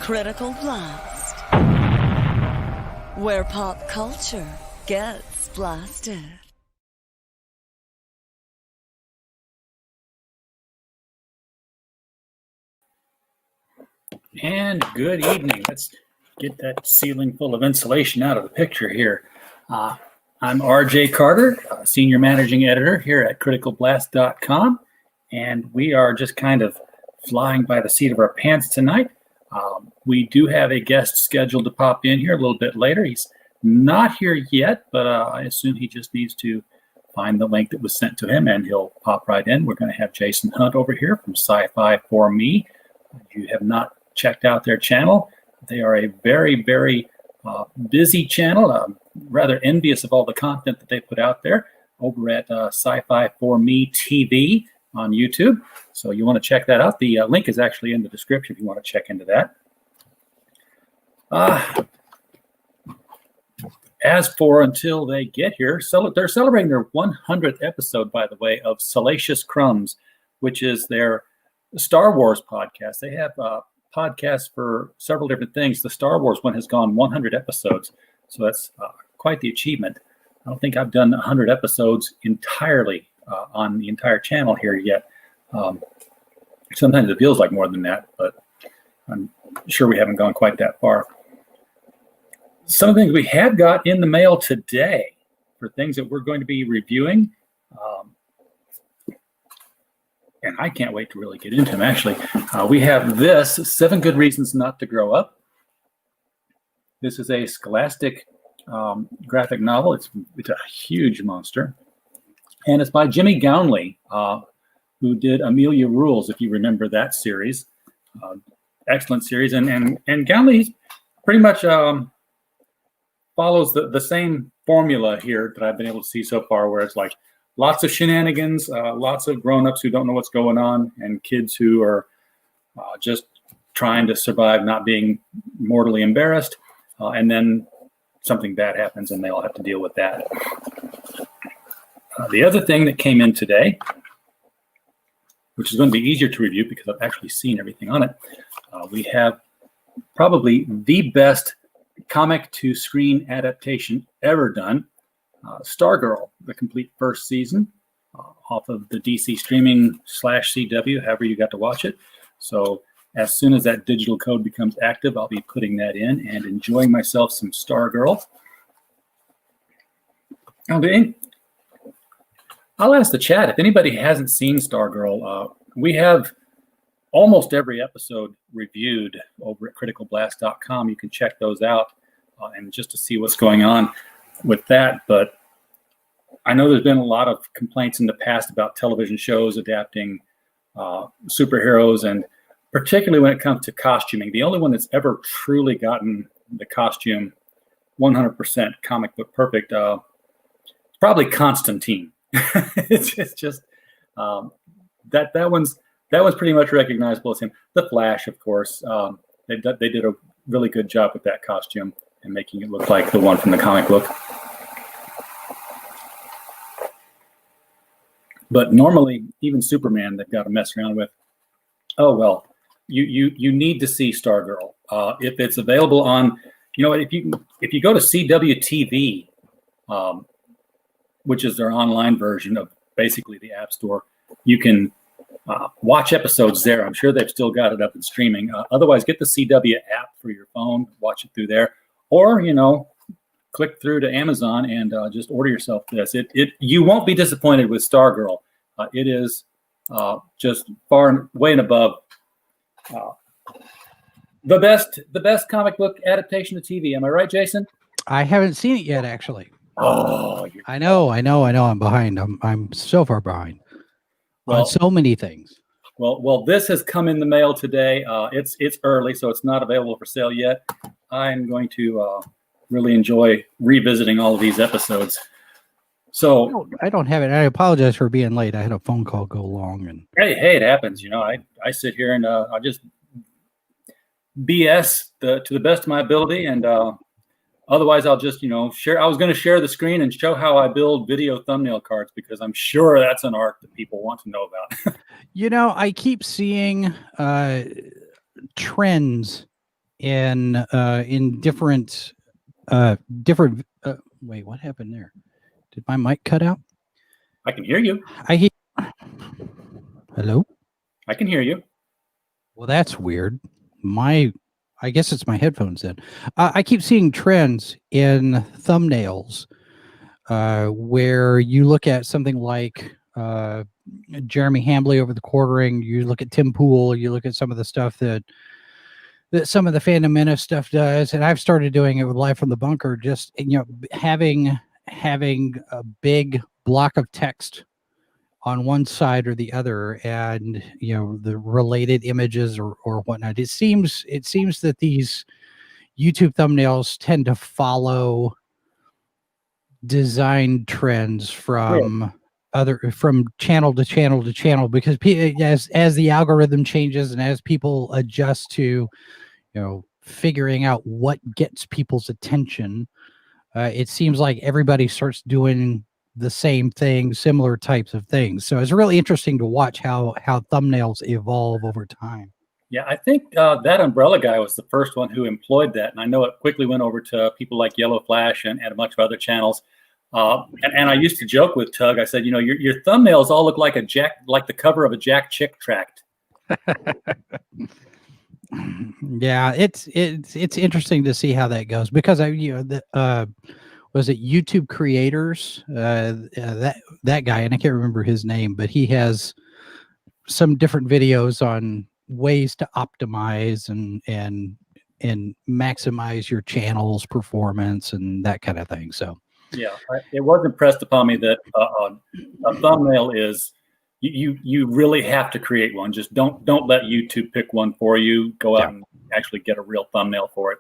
Critical Blast, where pop culture gets blasted. And good evening. Let's get that ceiling full of insulation out of the picture here. I'm RJ Carter, Senior Managing Editor here at criticalblast.com, and we are just kind of flying by the seat of our pants tonight. We do have a guest scheduled to pop in here a little bit later. He's not here yet, but I assume he just needs to find the link that was sent to him, and he'll pop right in. We're going to have Jason Hunt over here from SciFi4Me. If you have not checked out their channel, they are a very, very busy channel. Rather envious of all the content that they put out there over at SciFi4Me TV on YouTube. So you want to check that out. The link is actually in the description if you want to check into that. As for until they get here, they're celebrating their 100th episode, by the way, of Salacious Crumbs, which is their Star Wars podcast. They have podcasts for several different things. The Star Wars one has gone 100 episodes, so that's quite the achievement. I don't think I've done 100 episodes entirely on the entire channel here yet. Sometimes it feels like more than that, but I'm sure we haven't gone quite that far. Some of the things we have got in the mail today for things that we're going to be reviewing, and I can't wait to really get into them, actually. We have this, 7 Good Reasons Not to Grow Up. This is a Scholastic graphic novel. It's a huge monster. And it's by Jimmy Gownley, who did Amelia Rules, if you remember that series. Excellent series. And Gownley pretty much follows the same formula here that I've been able to see so far, where it's like lots of shenanigans, lots of grown-ups who don't know what's going on, and kids who are just trying to survive not being mortally embarrassed. And then something bad happens and they all have to deal with that. The other thing that came in today, which is going to be easier to review because I've actually seen everything on it, we have probably the best comic to screen adaptation ever done, Stargirl, the complete first season, off of the DC streaming /CW, however you got to watch it. So as soon as that digital code becomes active, I'll be putting that in and enjoying myself some Stargirl. I'll ask the chat, if anybody hasn't seen Stargirl, we have almost every episode reviewed over at criticalblast.com. You can check those out and just to see what's going on with that. But I know there's been a lot of complaints in the past about television shows adapting superheroes, and particularly when it comes to costuming. The only one that's ever truly gotten the costume 100% comic book perfect is probably Constantine. It's just that one's pretty much recognizable as him. The Flash, of course, they did a really good job with that costume and making it look like the one from the comic book. But normally, even Superman, they've got to mess around with. Oh well, you need to see Stargirl if it's available on. You know, if you go to CWTV, which is their online version of basically the App Store, you can watch episodes there. I'm sure they've still got it up and streaming. Otherwise, get the CW app for your phone, watch it through there, or click through to Amazon and just order yourself this. You won't be disappointed with Stargirl. It is just far and way and above the best comic book adaptation of TV. Am I right, Jason? I haven't seen it yet, actually. Oh, I know. I'm behind. I'm so far behind on so many things. Well, this has come in the mail today. It's early, so it's not available for sale yet. I'm going to really enjoy revisiting all of these episodes. So I don't have it. I apologize for being late. I had a phone call go long, and hey, it happens. I sit here and I just BS to the best of my ability, and otherwise I'll just share. I was going to share the screen and show how I build video thumbnail cards because I'm sure that's an art that people want to know about. I keep seeing trends in different wait, what happened there? Did my mic cut out? I can hear you. I hear. Hello? I can hear you. Well, that's weird. I guess it's my headphones then. I keep seeing trends in thumbnails where you look at something like Jeremy Hambley over the quartering, you look at Tim Pool, you look at some of the stuff that some of the Phantom Menace stuff does, and I've started doing it with Live from the Bunker, just having a big block of text on one side or the other, and the related images or whatnot. It seems that these YouTube thumbnails tend to follow design trends from channel to channel to channel, because as the algorithm changes and as people adjust to figuring out what gets people's attention, it seems like everybody starts doing the same thing, similar types of things. So it's really interesting to watch how thumbnails evolve over time. Yeah, I think that Umbrella guy was the first one who employed that, and I know it quickly went over to people like Yellow Flash and a bunch of other channels. And I used to joke with Tug. I said, your thumbnails all look like like the cover of a Jack Chick tract. Yeah, it's interesting to see how that goes, because was it YouTube Creators? That guy, and I can't remember his name, but he has some different videos on ways to optimize and maximize your channel's performance and that kind of thing. So yeah, it was impressed upon me that a thumbnail is you really have to create one. Just don't let YouTube pick one for you. Go out and actually get a real thumbnail for it.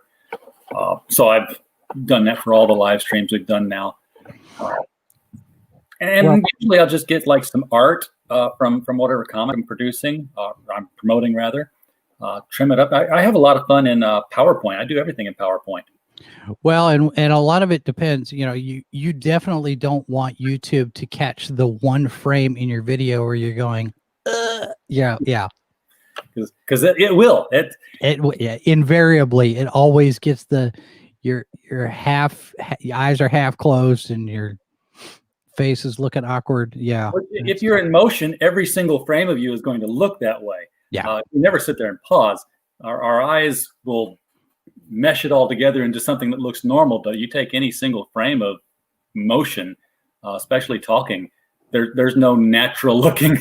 So I've done that for all the live streams we've done now. Usually I'll just get like some art from whatever comic I'm producing, I'm promoting rather, trim it up. I have a lot of fun in PowerPoint. I do everything in PowerPoint. Well, and a lot of it depends. You definitely don't want YouTube to catch the one frame in your video where you're going, yeah. Because it will. Invariably, it always gets your eyes are half closed and your face is looking awkward. Yeah. If you're in motion, every single frame of you is going to look that way. Yeah. You never sit there and pause. Our eyes will mesh it all together into something that looks normal, but you take any single frame of motion, especially talking, there's no natural looking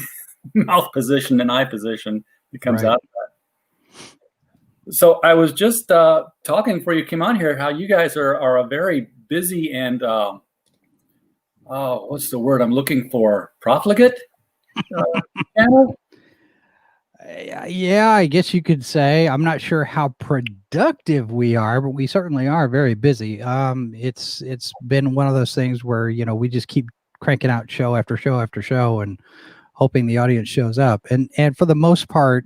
mouth position and eye position that comes out of that. So I was just talking before you came on here how you guys are a very busy and what's the word I'm looking for? Profligate channel? Yeah, I guess you could say. I'm not sure how productive we are, but we certainly are very busy. It's been one of those things where we just keep cranking out show after show after show and hoping the audience shows up. And for the most part,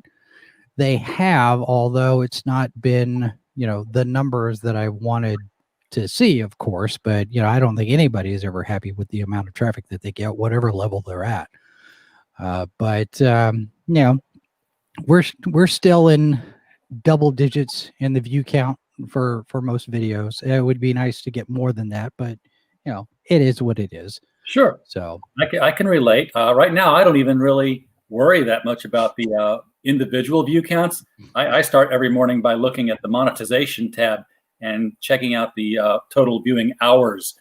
they have, although it's not been the numbers that I wanted to see, of course. But I don't think anybody is ever happy with the amount of traffic that they get, whatever level they're at. But we're still in double digits in the view count for most videos. It would be nice to get more than that, but it is what it is. Sure. So I can relate. Right now, I don't even really worry that much about the individual view counts. I start every morning by looking at the monetization tab and checking out the total viewing hours,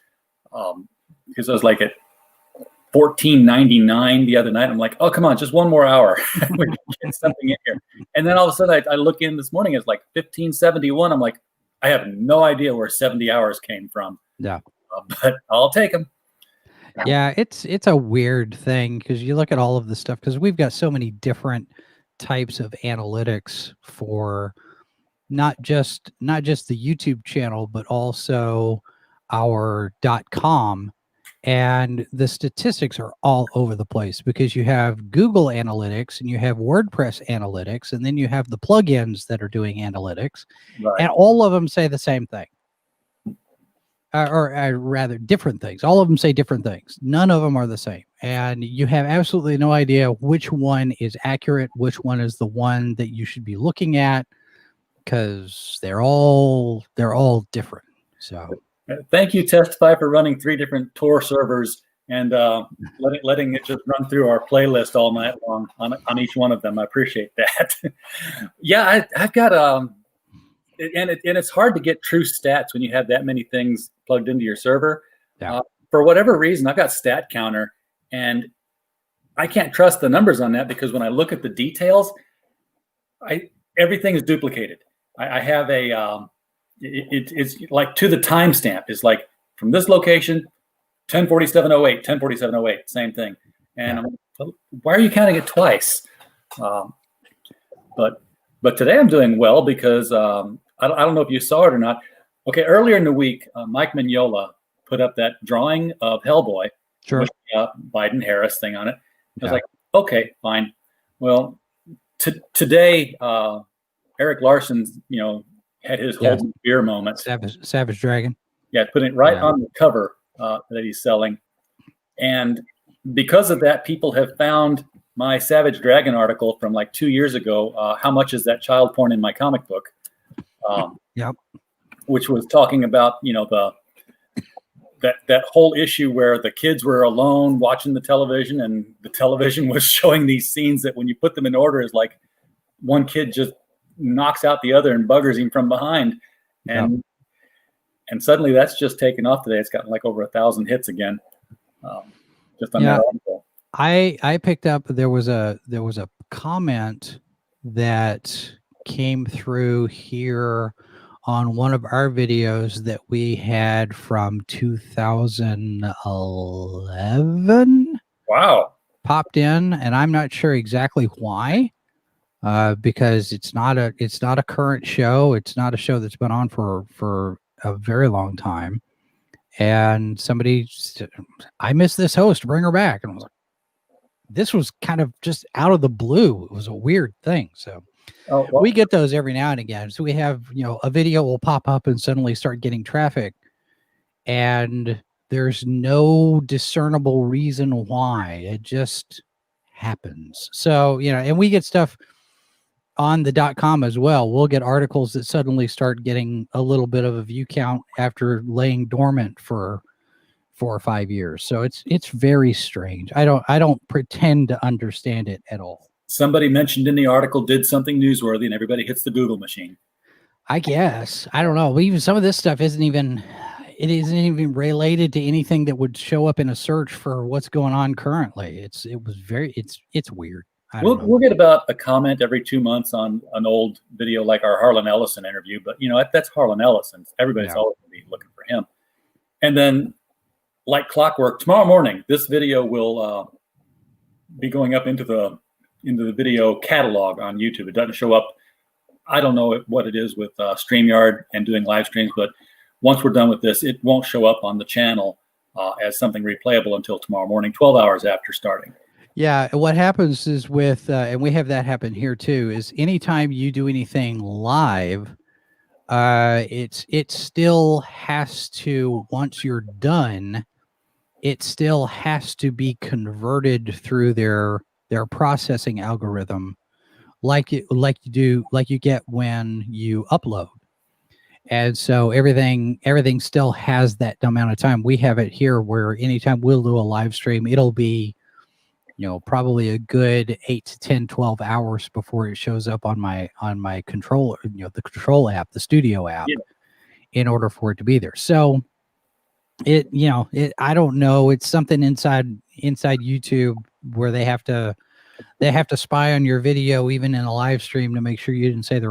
because I was like at $14.99 the other night. I'm like, oh, come on, just one more hour. We can get something in here. And then all of a sudden I look in this morning, it's like 1571. I'm like, I have no idea where 70 hours came from. Yeah. But I'll take them. Yeah, it's a weird thing because you look at all of the stuff, because we've got so many different types of analytics for not just the YouTube channel, but also our .com. And the statistics are all over the place because you have Google Analytics and you have WordPress Analytics, and then you have the plugins that are doing analytics, and all of them say the same thing, or rather different things. All of them say different things. None of them are the same, and you have absolutely no idea which one is accurate, which one is the one that you should be looking at. because they're all different. So Thank you, Testify, for running 3 different Tor servers and letting it just run through our playlist all night long on each one of them. I appreciate that. Yeah, I've got and it's hard to get true stats when you have that many things plugged into your server. Yeah. For whatever reason, I've got Stat Counter, and I can't trust the numbers on that because when I look at the details, everything is duplicated. I have a it's like to the timestamp is like from this location, 10:47:08, 10:47:08, same thing. And I'm like, why are you counting it twice? But today I'm doing well because I don't know if you saw it or not. Okay, earlier in the week, Mike Mignola put up that drawing of Hellboy, sure, with Biden-Harris thing on it. I was like, okay, fine. Well, today, Eric Larson's, had his whole beer moment. Savage Dragon. Yeah, putting it right on the cover that he's selling. And because of that, people have found my Savage Dragon article from like 2 years ago. How much is that child porn in my comic book? Which was talking about, that whole issue where the kids were alone watching the television, and the television was showing these scenes that when you put them in order is like one kid just knocks out the other and buggers him from behind. And suddenly that's just taken off today. It's gotten like over 1,000 hits again. Just on that article. I picked up, there was a comment that came through here on one of our videos that we had from 2011. Wow. Popped in, and I'm not sure exactly why, because it's not a current show. It's not a show that's been on for a very long time. And somebody said, I miss this host, bring her back. And I was like, this was kind of just out of the blue. It was a weird thing. So we get those every now and again. So we have, a video will pop up and suddenly start getting traffic, and there's no discernible reason why. It just happens. So, and we get stuff on the .com as well. We'll get articles that suddenly start getting a little bit of a view count after laying dormant for 4 or 5 years. So it's very strange. I don't pretend to understand it at all. Somebody mentioned in the article did something newsworthy, and everybody hits the Google machine. I guess. I don't know. Even some of this stuff isn't even related to anything that would show up in a search for what's going on currently. It's weird. We'll get about a comment every 2 months on an old video like our Harlan Ellison interview, but that's Harlan Ellison. Everybody's always going to be looking for him. And then, like clockwork, tomorrow morning, this video will be going up into the video catalog on YouTube. It doesn't show up. I don't know what it is with StreamYard and doing live streams, but once we're done with this, it won't show up on the channel as something replayable until tomorrow morning, 12 hours after starting. Yeah, what happens is with, and we have that happen here too, is anytime you do anything live, it still has to, once you're done, it still has to be converted through their processing algorithm, like you get when you upload. And so everything still has that amount of time. We have it here where anytime we'll do a live stream, it'll be, probably a good 8 to 10, 12 hours before it shows up on my controller, the control app, the studio app, in order for it to be there. So I don't know. It's something inside YouTube where they have to spy on your video, even in a live stream, to make sure you didn't say the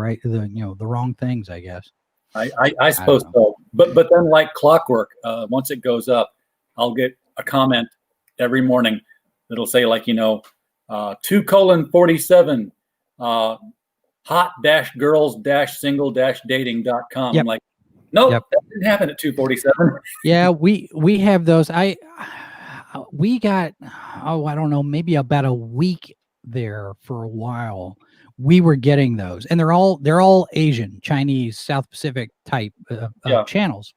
wrong things, I guess. I suppose so. But then, like clockwork, once it goes up, I'll get a comment every morning that'll say 2:47 hot-girls-single-dating.com. Yep. I'm like, nope, that didn't happen at 2:47. Yeah, we have those. We got, I don't know, maybe about a week there for a while. We were getting those, and they're all Asian, Chinese, South Pacific type channels,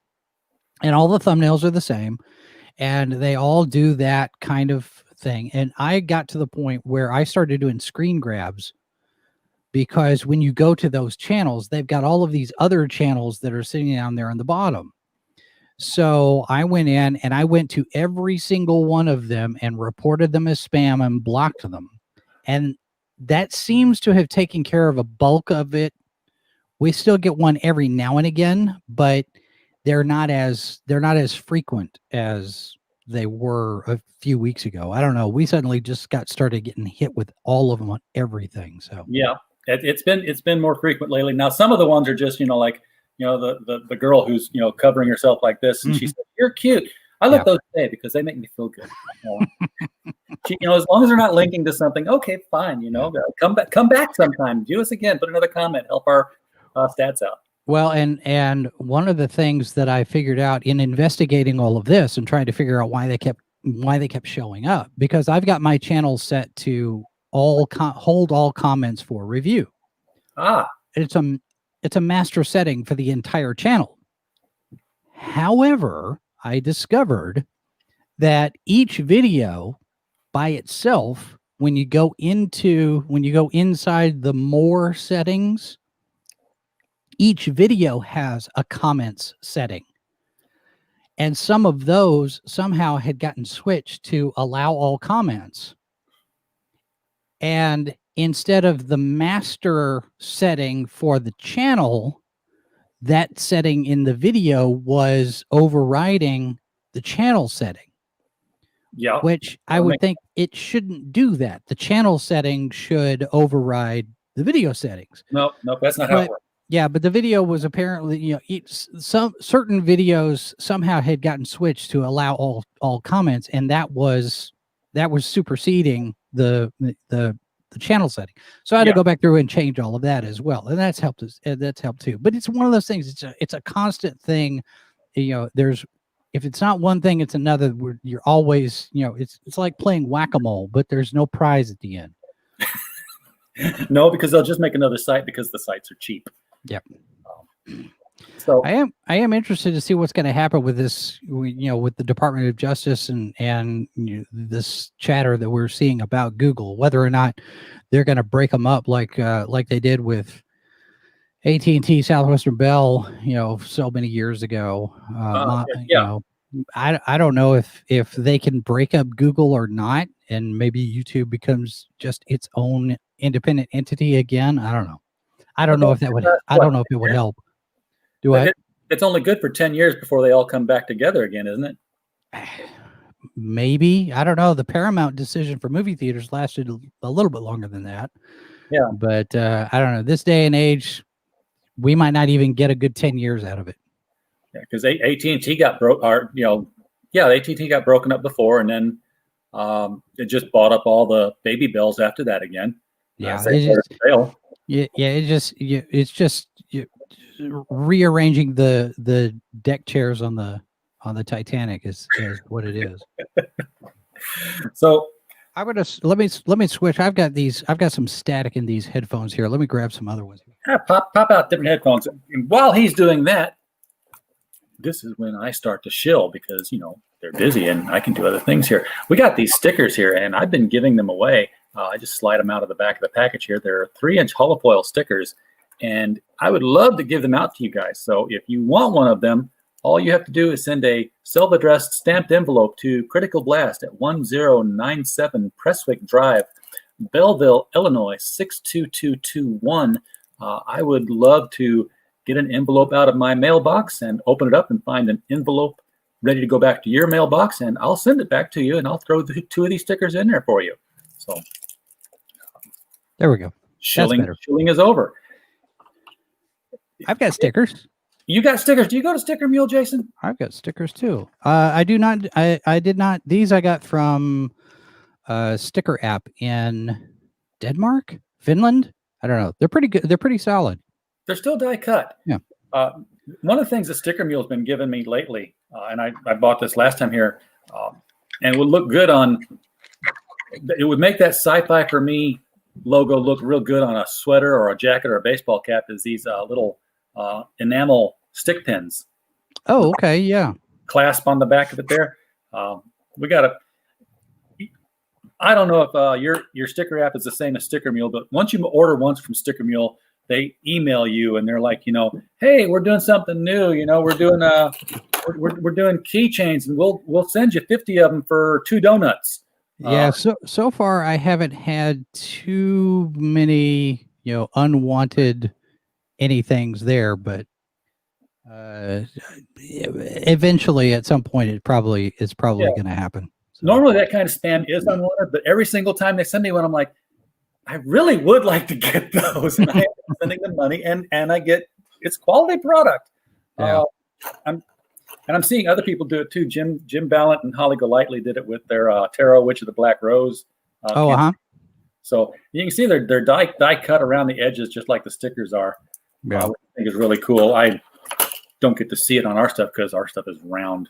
and all the thumbnails are the same, and they all do that kind of thing. And I got to the point where I started doing screen grabs because when you go to those channels, they've got all of these other channels that are sitting down there on the bottom. So I went in and I went to every single one of them and reported them as spam and blocked them. And that seems to have taken care of a bulk of it. We still get one every now and again, but they're not as frequent as they were a few weeks ago. I don't know. We suddenly just got started getting hit with all of them on everything. So yeah, it's been more frequent lately. Now some of the ones are just like the girl who's covering herself like this, and she said, "You're cute." I like those today because they make me feel good. As long as they're not linking to something, okay, fine. Come back sometime. Do us again. Put another comment. Help our stats out. Well, and one of the things that I figured out in investigating all of this and trying to figure out why they kept showing up, because I've got my channel set to hold all comments for review. It's a master setting for the entire channel. However, I discovered that each video by itself, when you go inside the more settings, each video has a comments setting. And some of those somehow had gotten switched to allow all comments. And instead of the master setting for the channel, that setting in the video was overriding the channel setting. Yeah. Which I would think it shouldn't do that. The channel setting should override the video settings. No, that's not how it works. Yeah, but the video was apparently, some certain videos somehow had gotten switched to allow all comments, and that was superseding the channel setting. So I had to go back through and change all of that as well, and that's helped us. That's helped too. But it's one of those things. It's a constant thing. If it's not one thing, it's another. You're always, it's like playing whack-a-mole, but there's no prize at the end. No, because they'll just make another site because the sites are cheap. Yep. So I am interested to see what's going to happen with this, with the Department of Justice and this chatter that we're seeing about Google, whether or not they're going to break them up like they did with AT&T, Southwestern Bell, so many years ago. I don't know if they can break up Google or not, and maybe YouTube becomes just its own independent entity again. I don't know. I don't know if that would. I don't know if it would help. It's only good for 10 years before they all come back together again, isn't it? Maybe. I don't know. The Paramount decision for movie theaters lasted a little bit longer than that. Yeah. But I don't know. This day and age, we might not even get a good 10 years out of it. Yeah, because AT&T got AT&T got broken up before, and then it just bought up all the baby bells after that again. Yeah. It's just rearranging the deck chairs on the Titanic is what it is. So I'm gonna let me switch. I've got some static in these headphones here. Let me grab some other ones. Pop out different headphones. And while he's doing that, this is when I start to shill because they're busy and I can do other things here. We got these stickers here, and I've been giving them away. I just slide them out of the back of the package here. They're 3-inch holofoil stickers, and I would love to give them out to you guys. So if you want one of them, all you have to do is send a self-addressed stamped envelope to Critical Blast at 1097 Prestwick Drive, Belleville, Illinois 62221. I would love to get an envelope out of my mailbox and open it up and find an envelope ready to go back to your mailbox, and I'll send it back to you, and I'll throw the 2 of these stickers in there for you. So there we go. Shilling is over. I've got stickers. You got stickers. Do you go to Sticker Mule, Jason? I've got stickers too. I do not. I did not. These I got from a sticker app in Denmark, Finland. I don't know. They're pretty good. They're pretty solid. They're still die cut. Yeah. One of the things that Sticker Mule's been giving me lately, and I bought this last time here, and it would look good on. It would make that SciFi4Me logo look real good on a sweater or a jacket or a baseball cap. Is these little enamel stick pins? Oh, okay, yeah. Clasp on the back of it there. We got I don't know if your sticker app is the same as Sticker Mule, but once you order once from Sticker Mule, they email you and they're like, hey, we're doing something new. We're doing we're doing keychains, and we'll send you 50 of them for 2 donuts. Yeah. So far, I haven't had too many unwanted anythings there, but eventually, at some point, it's probably going to happen. So. Normally, that kind of spam is unwanted, but every single time they send me one, I'm like, I really would like to get those, and I am sending them money, and I get it's quality product. Yeah. I'm seeing other people do it too. Jim Ballant and Holly Golightly did it with their Tarot Witch of the Black Rose. So you can see they're die cut around the edges, just like the stickers are. Yeah. Which I think is really cool. I don't get to see it on our stuff because our stuff is round.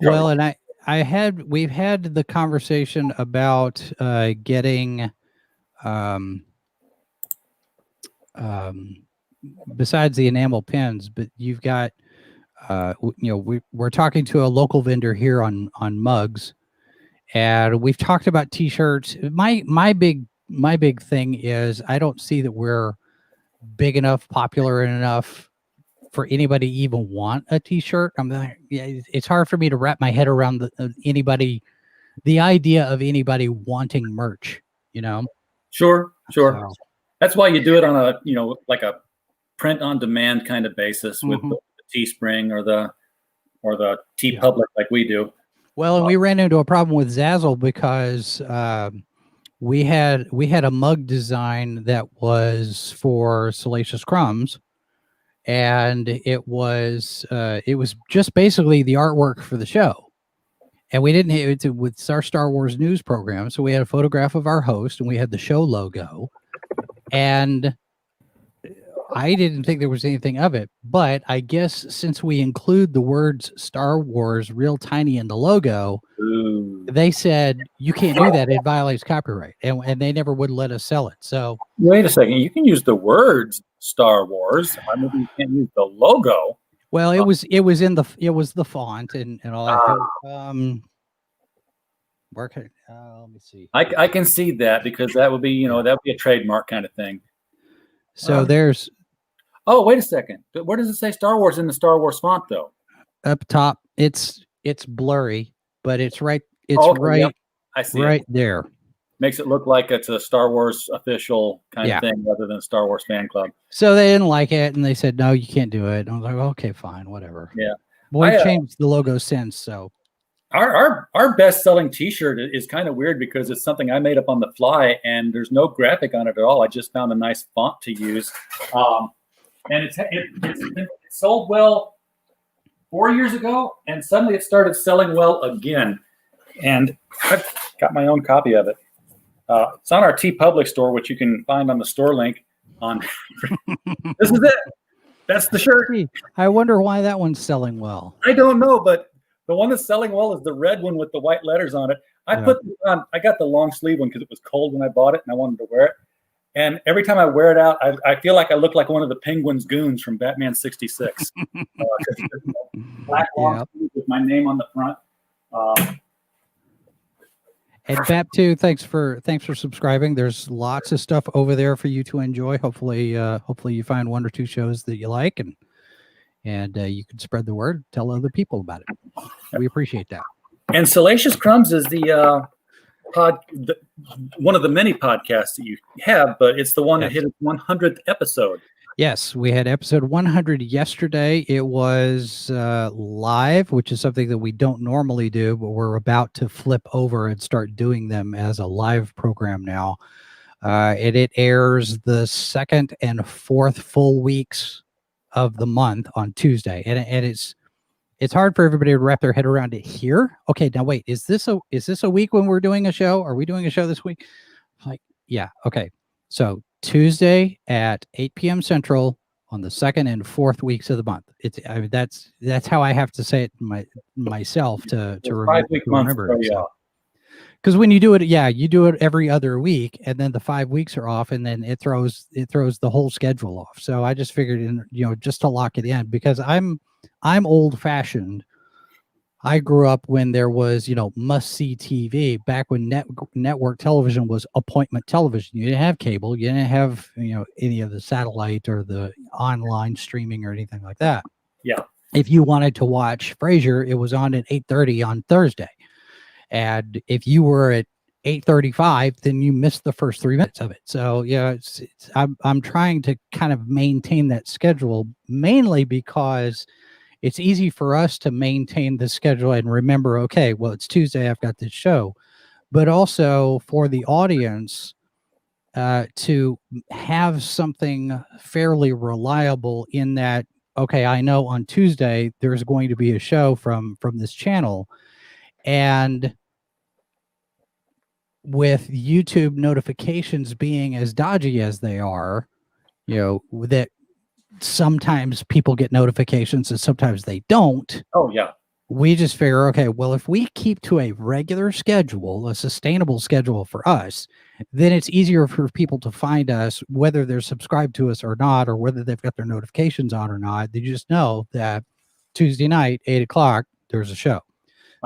Well, and we've had the conversation about getting besides the enamel pins, but you've got we're talking to a local vendor here on mugs, and we've talked about t-shirts. My big thing is I don't see that we're big enough, popular enough for anybody to even want a t-shirt. I'm like, it's hard for me to wrap my head around the idea of anybody wanting merch, Sure. So, that's why you do it on a like a print on demand kind of basis with the Teespring or the TeePublic like we do. Well, and we ran into a problem with Zazzle because we had a mug design that was for Salacious Crumbs, and it was just basically the artwork for the show. And we didn't have it with our Star Wars news program, so we had a photograph of our host and we had the show logo, and I didn't think there was anything of it, but I guess since we include the words Star Wars real tiny in the logo, they said you can't do that. It violates copyright, and they never would let us sell it. So wait a second, you can use the words Star Wars. I mean, you can't use the logo. Well, it was the font and all that. Where can let me see. I can see that because that would be that would be a trademark kind of thing. So there's. Oh, wait a second. Where does it say Star Wars in the Star Wars font though? Up top, it's blurry, but it's right. It's right. Yep. I see right it. There. Makes it look like it's a Star Wars official kind of thing rather than Star Wars fan club. So they didn't like it, and they said, no, you can't do it. And I was like, okay, fine, whatever. Yeah. Well, we've changed the logo since, so. Our best-selling T-shirt is kind of weird because it's something I made up on the fly, and there's no graphic on it at all. I just found a nice font to use. And it sold well 4 years ago, and suddenly it started selling well again. And I've got my own copy of it. It's on our TeePublic store, which you can find on the store link. This is it. That's the shirt. I wonder why that one's selling well. I don't know, but the one that's selling well is the red one with the white letters on it. I put this on. I got the long sleeve one because it was cold when I bought it, and I wanted to wear it. And every time I wear it out, I feel like I look like one of the Penguin's goons from Batman '66. Black long sleeve with my name on the front. And Bap2, thanks for subscribing. There's lots of stuff over there for you to enjoy. Hopefully you find 1 or 2 shows that you like, and you can spread the word, tell other people about it. We appreciate that. And Salacious Crumbs is the one of the many podcasts that you have, but it's the one that hit its 100th episode. Yes, we had episode 100 yesterday. It was live, which is something that we don't normally do, but we're about to flip over and start doing them as a live program now. And it airs the 2nd and 4th full weeks of the month on Tuesday, and it's hard for everybody to wrap their head around it here. Okay, now wait, is this a week when we're doing a show? Are we doing a show this week? Like, yeah, okay. So Tuesday at 8 p.m. Central on the 2nd and 4th weeks of the month. That's how I have to say it myself to remember it. Because when you do it, you do it every other week, and then the 5 weeks are off, and then it throws the whole schedule off. So I just figured, just to lock it in, because I'm old fashioned, I grew up when there was, must-see TV, back when network television was appointment television. You didn't have cable. You didn't have, any of the satellite or the online streaming or anything like that. Yeah. If you wanted to watch Frasier, it was on at 8:30 on Thursday. And if you were at 8:35, then you missed the first 3 minutes of it. So yeah, I'm trying to kind of maintain that schedule, mainly because it's easy for us to maintain the schedule and remember, okay, well, it's Tuesday, I've got this show, but also for the audience to have something fairly reliable in that, okay, I know on Tuesday there's going to be a show from this channel. And with YouTube notifications being as dodgy as they are, that sometimes people get notifications and sometimes they don't. Oh, yeah. We just figure, okay, well, if we keep to a regular schedule, a sustainable schedule for us, then it's easier for people to find us, whether they're subscribed to us or not, or whether they've got their notifications on or not. They just know that Tuesday night, 8:00, there's a show.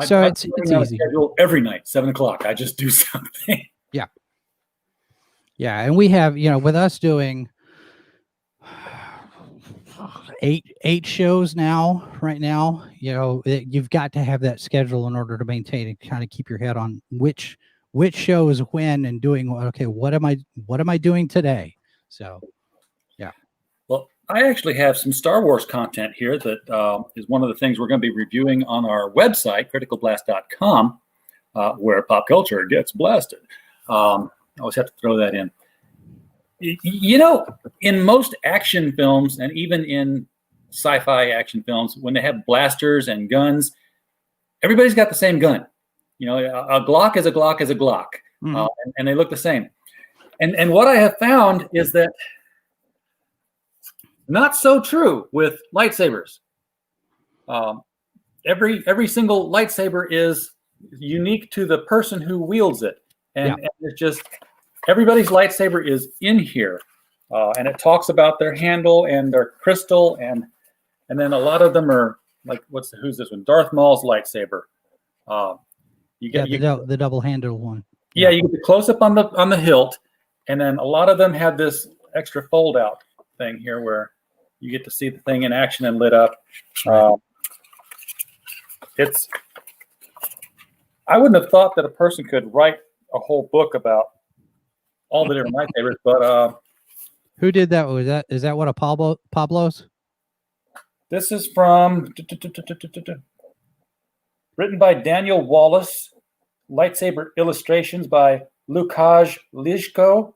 So it's easy. Schedule every night, 7:00. I just do something. Yeah. Yeah. And we have, with us doing eight shows right now, you've got to have that schedule in order to maintain and kind of keep your head on which shows when and doing, okay, what am I doing today? So, yeah. Well, I actually have some Star Wars content here that is one of the things we're going to be reviewing on our website, criticalblast.com, where pop culture gets blasted. I always have to throw that in. In most action films and even in sci-fi action films, when they have blasters and guns, everybody's got the same gun. A Glock is a Glock is a Glock, and they look the same. And what I have found is that not so true with lightsabers. Every single lightsaber is unique to the person who wields it, and it's just everybody's lightsaber is in here, and it talks about their handle and their crystal, and then a lot of them are like, who's this one? Darth Maul's lightsaber. The double-handled one. Yeah, you get the close up on the hilt, and then a lot of them have this extra fold out thing here where you get to see the thing in action and lit up. I wouldn't have thought that a person could write a whole book about all the different lightsabers, but who did that? Is that one of Pablo's? This is from written by Daniel Wallace, lightsaber illustrations by Lukáš Liško.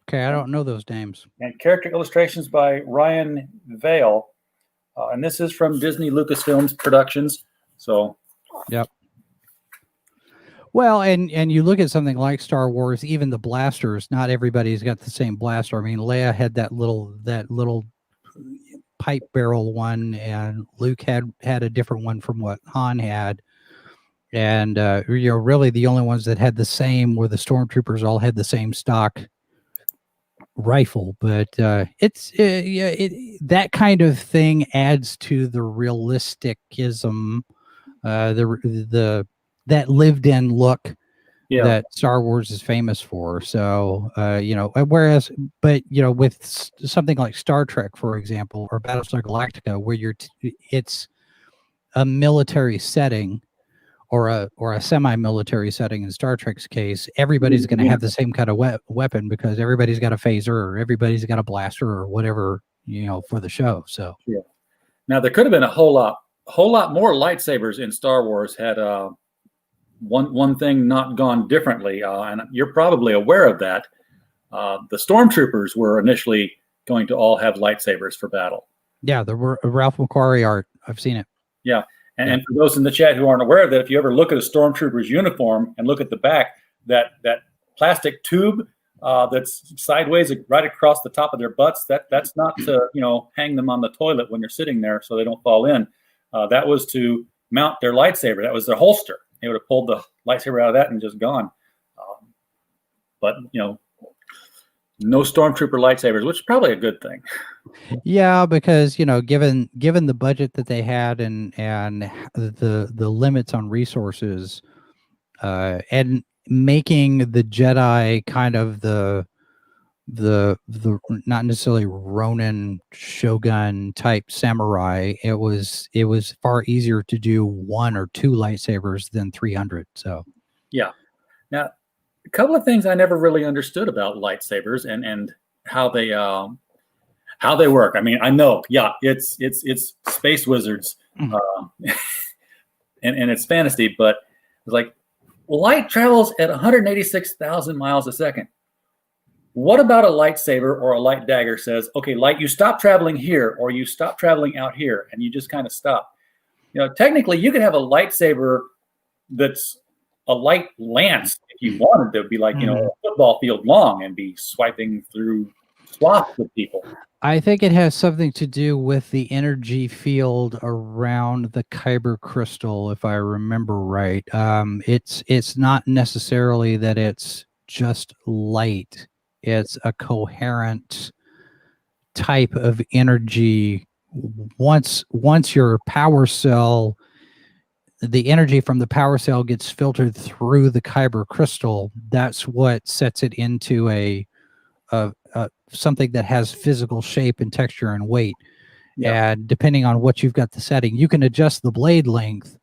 Okay, I don't know those names. And character illustrations by Ryan Vale. And this is from Disney Lucasfilms Productions. So, yep. Well, and you look at something like Star Wars, even the blasters, not everybody's got the same blaster. I mean, Leia had that little pipe barrel one, and Luke had a different one from what Han had. And really the only ones that had the same were the stormtroopers. All had the same stock rifle, but that kind of thing adds to the realisticism, that lived in look that Star Wars is famous for. So, whereas, with something like Star Trek, for example, or Battlestar Galactica, where it's a military setting or a semi-military setting in Star Trek's case, everybody's going to have the same kind of weapon because everybody's got a phaser or everybody's got a blaster or whatever, for the show. So, now there could have been a whole lot more lightsabers in Star Wars had one thing not gone differently, and you're probably aware of that. The stormtroopers were initially going to all have lightsabers for battle. Yeah, the Ralph McQuarrie art. I've seen it. Yeah, and for those in the chat who aren't aware of that, if you ever look at a stormtrooper's uniform and look at the back, that plastic tube that's sideways right across the top of their butts, that's not to hang them on the toilet when you're sitting there so they don't fall in. That was to mount their lightsaber. That was their holster. They would have pulled the lightsaber out of that and just gone. But No stormtrooper lightsabers, which is probably a good thing. Yeah, because given the budget that they had and the limits on resources, and making the Jedi kind of the not necessarily Ronin Shogun type samurai, it was far easier to do 1 or 2 lightsabers than 300. So Yeah. Now, a couple of things I never really understood about lightsabers and how they work. I mean, I know, yeah, it's space wizards, Mhm. and it's fantasy, but it's like light travels at 186,000 miles a second. What about a lightsaber or a light dagger says, okay, light, you stop traveling here, or you stop traveling out here, and you just kind of stop. Technically, you could have a lightsaber that's a light lance if you wanted to be like, a football field long and be swiping through swaths of people. I think it has something to do with the energy field around the Kyber crystal, if I remember right. It's not necessarily that it's just light. It's a coherent type of energy. Once your power cell, the energy from the power cell gets filtered through the Kyber crystal, that's what sets it into a something that has physical shape and texture and weight. Yeah. And depending on what you've got the setting, you can adjust the blade length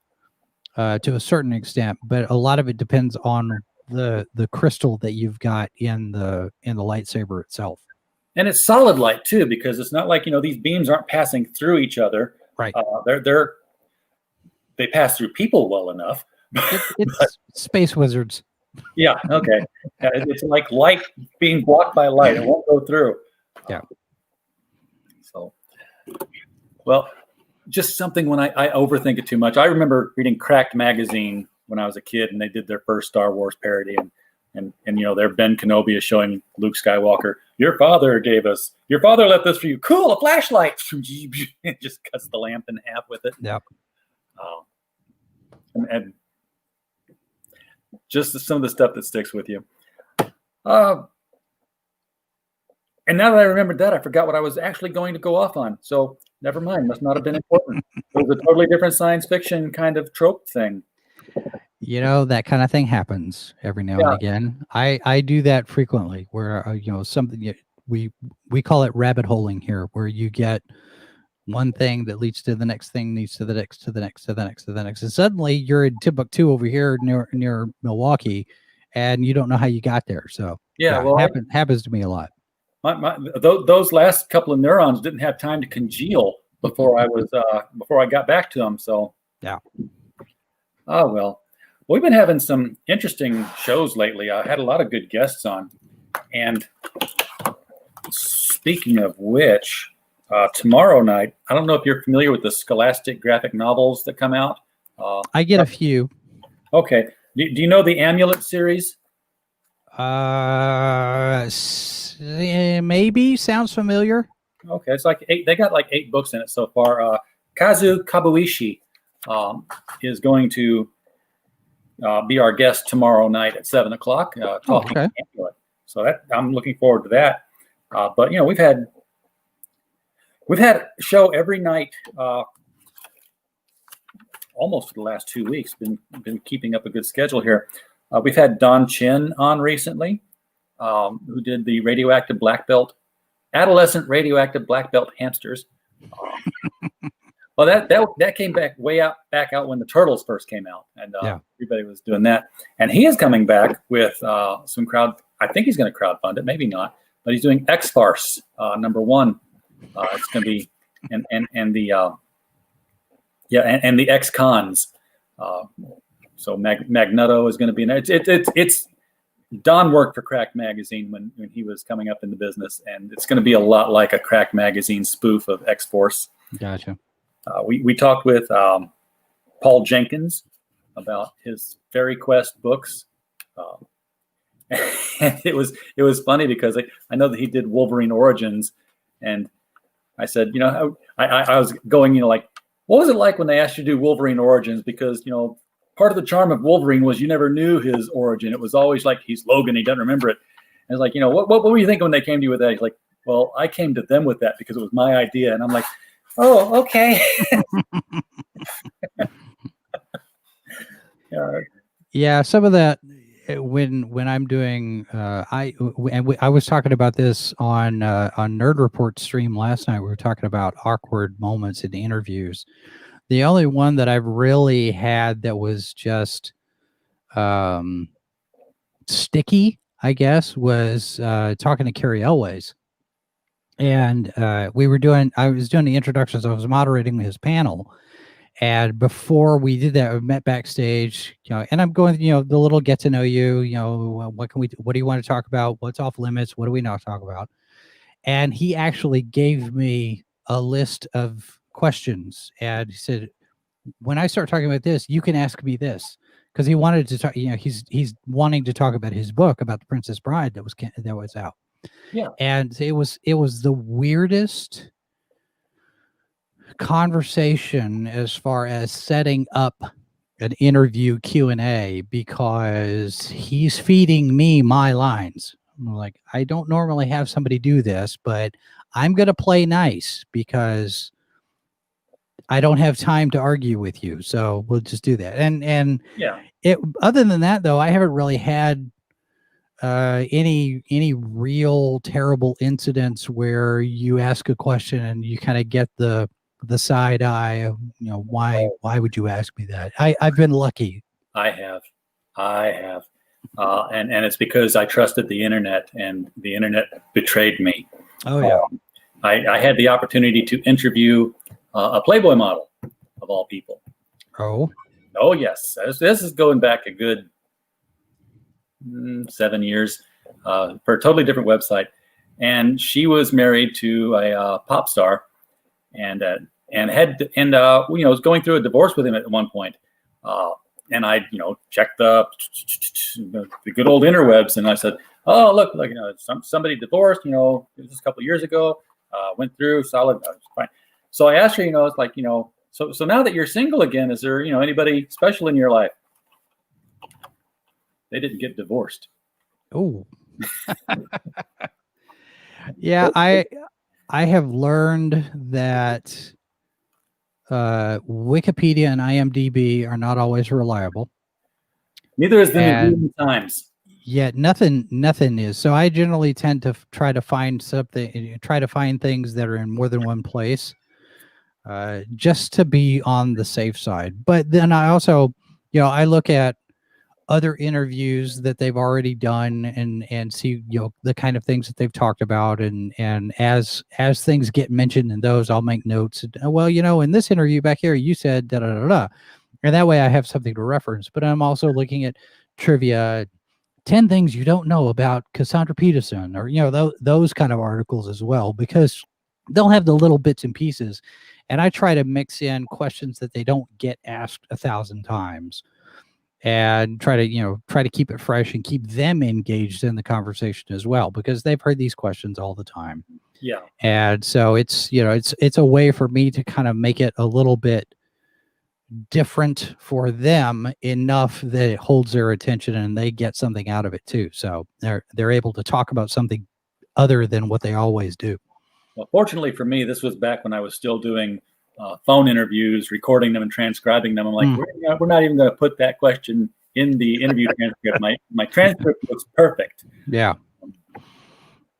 to a certain extent, but a lot of it depends on the crystal that you've got in the lightsaber itself. And it's solid light too, because it's not like these beams aren't passing through each other. Right. They pass through people well enough. It's space wizards. Yeah. Okay. It's like light being blocked by light; it won't go through. Yeah. So, well, just something when I overthink it too much. I remember reading Cracked magazine when I was a kid, and they did their first Star Wars parody, and their Ben Kenobi is showing Luke Skywalker. Your father let this for you. Cool, a flashlight. It just cuts the lamp in half with it. Yep. And just some of the stuff that sticks with you. And now that I remembered that, I forgot what I was actually going to go off on. So never mind. Must not have been important. It was a totally different science fiction kind of trope thing. That kind of thing happens every now and again. I do that frequently where, something we call it rabbit holing here, where you get one thing that leads to the next thing, leads to the next, to the next, to the next, to the next. And suddenly you're in Timbuktu over here near Milwaukee, and you don't know how you got there. So well, happens to me a lot. Those last couple of neurons didn't have time to congeal before I got back to them. So yeah. Oh well, we've been having some interesting shows lately. I had a lot of good guests on, and speaking of which, tomorrow night, I don't know if you're familiar with the Scholastic graphic novels that come out. I get a few. Okay. Do you know the Amulet series? Maybe sounds familiar. Okay, it's like 8. They got like 8 books in it so far. Kazu Kabuishi is going to be our guest tomorrow night at 7:00 talking Amulet. So I'm looking forward to that. But we've had a show every night almost for the last 2 weeks. Been keeping up a good schedule here. We've had Don Chin on recently, who did the adolescent radioactive black belt hamsters. Well, that came back out when the Turtles first came out, and everybody was doing that. And he is coming back with some crowd. I think he's going to crowdfund it, maybe not, but he's doing X-Farce #1. It's going to be and the X-Cons. So Magneto is going to be in there. It's Don worked for Cracked magazine when he was coming up in the business, and it's going to be a lot like a Cracked magazine spoof of X-Force. Gotcha. We talked with Paul Jenkins about his Fairy Quest books. And it was funny because I know that he did Wolverine Origins, and I said, I was going, like, what was it like when they asked you to do Wolverine Origins? Because, part of the charm of Wolverine was you never knew his origin. It was always like, he's Logan, he doesn't remember it. And it's like, what were you thinking when they came to you with that? He's like, well, I came to them with that because it was my idea. And I'm like, oh, okay. Yeah, some of that when I'm doing I was talking about this on Nerd Report stream last night. We were talking about awkward moments in interviews. The only one that I've really had that was just sticky, I guess, was talking to Carrie Elways. And I was doing the introductions. I was moderating his panel. And before we did that, we met backstage, and I'm going, the little get to know you, what do you want to talk about? What's off limits? What do we not talk about? And he actually gave me a list of questions. And he said, when I start talking about this, you can ask me this. Because he wanted to talk, he's wanting to talk about his book about the Princess Bride that was out. Yeah. And it was the weirdest conversation as far as setting up an interview Q&A, because he's feeding me my lines. I'm like, I don't normally have somebody do this, but I'm going to play nice because I don't have time to argue with you. So we'll just do that. And yeah, other than that, though, I haven't really had any real terrible incidents where you ask a question and you kind of get the side eye of, why would you ask me that? I've been lucky. I have. And it's because I trusted the internet, and the internet betrayed me. Oh yeah. I had the opportunity to interview a Playboy model, of all people. Oh yes. This is going back a good 7 years for a totally different website. And she was married to a pop star, and was going through a divorce with him at one point. And I, checked the good old interwebs, and I said, oh, look, somebody divorced, this was a couple of years ago, went through solid, fine. So I asked her, it's like, so now that you're single again, is there, anybody special in your life? They didn't get divorced. Oh. Yeah, I have learned that Wikipedia and IMDb are not always reliable. Neither is the New York Times. Yeah, nothing is. So I generally tend to try to find things that are in more than one place, just to be on the safe side. But then I also, I look at other interviews that they've already done and see, the kind of things that they've talked about. And as things get mentioned in those, I'll make notes. Well, in this interview back here, you said da da da da. And that way I have something to reference. But I'm also looking at trivia, 10 things you don't know about Cassandra Peterson, or, those kind of articles as well, because they'll have the little bits and pieces. And I try to mix in questions that they don't get asked 1,000 times, and try to keep it fresh and keep them engaged in the conversation as well, because they've heard these questions all the time. Yeah. And so it's a way for me to kind of make it a little bit different for them, enough that it holds their attention and they get something out of it too. So they're able to talk about something other than what they always do. Well, fortunately for me, this was back when I was still doing phone interviews, recording them and transcribing them. I'm like, we're not even going to put that question in the interview transcript. My transcript looks perfect. Yeah.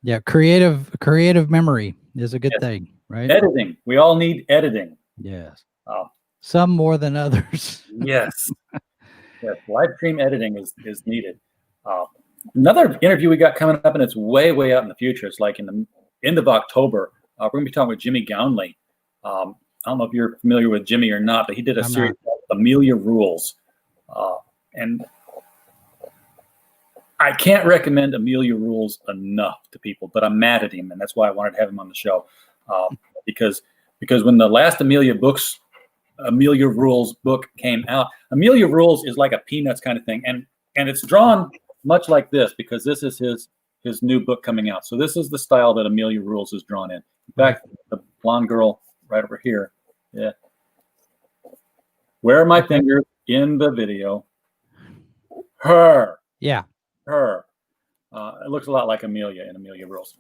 Yeah. Creative memory is a good thing, right? Editing. We all need editing. Yes. Some more than others. Yes. Yes. Live stream editing is needed. Another interview we got coming up, and it's way, way out in the future. It's like in the end of October. We're going to be talking with Jimmy Gownley. I don't know if you're familiar with Jimmy or not, but he did a series called Amelia Rules. And I can't recommend Amelia Rules enough to people, but I'm mad at him, and that's why I wanted to have him on the show. Because when the last Amelia Rules book came out, Amelia Rules is like a Peanuts kind of thing. And it's drawn much like this, because this is his new book coming out. So this is the style that Amelia Rules is drawn in. In fact, the blonde girl right over here. Yeah. Where are my fingers in the video? Her. Yeah. Her. It looks a lot like Amelia in Amelia Rules.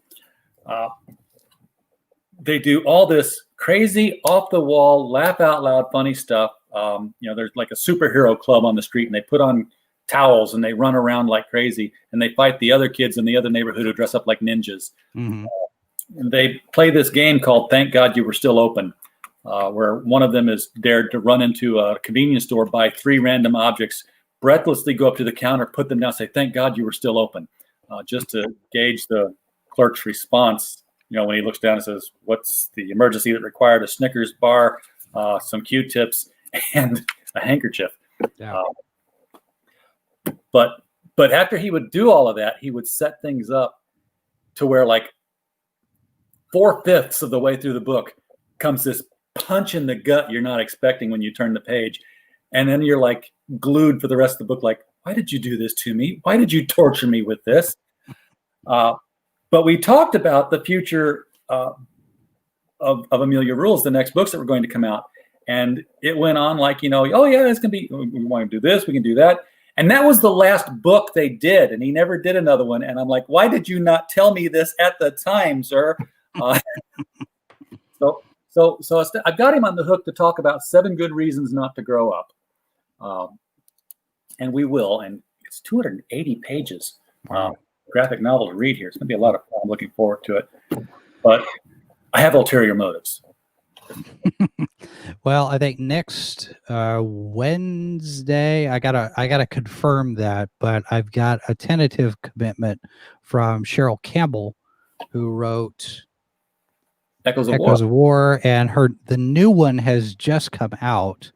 They do all this crazy, off-the-wall, laugh-out-loud, funny stuff. There's like a superhero club on the street, and they put on towels, and they run around like crazy, and they fight the other kids in the other neighborhood who dress up like ninjas. Mm-hmm. And they play this game called Thank God You Were Still Open, where one of them is dared to run into a convenience store, buy 3 random objects, breathlessly go up to the counter, put them down, say, "Thank God you were still open," just to gauge the clerk's response. When he looks down and says, "What's the emergency that required a Snickers bar, some Q-tips, and a handkerchief?" Yeah. But after he would do all of that, he would set things up to where like 4/5 of the way through the book comes this punch in the gut you're not expecting when you turn the page. And then you're like glued for the rest of the book, like, why did you do this to me? Why did you torture me with this? But we talked about the future of Amelia Rules, the next books that were going to come out. And it went on like, oh yeah, it's going to be, we want to do this, we can do that. And that was the last book they did. And he never did another one. And I'm like, why did you not tell me this at the time, sir? So I've got him on the hook to talk about 7 good reasons not to grow up. And we will. And it's 280 pages. Graphic novel to read here. It's going to be a lot of fun. I'm looking forward to it. But I have ulterior motives. Well, I think next Wednesday, I gotta confirm that, but I've got a tentative commitment from Cheryl Campbell, who wrote Echoes of War, and the new one has just come out,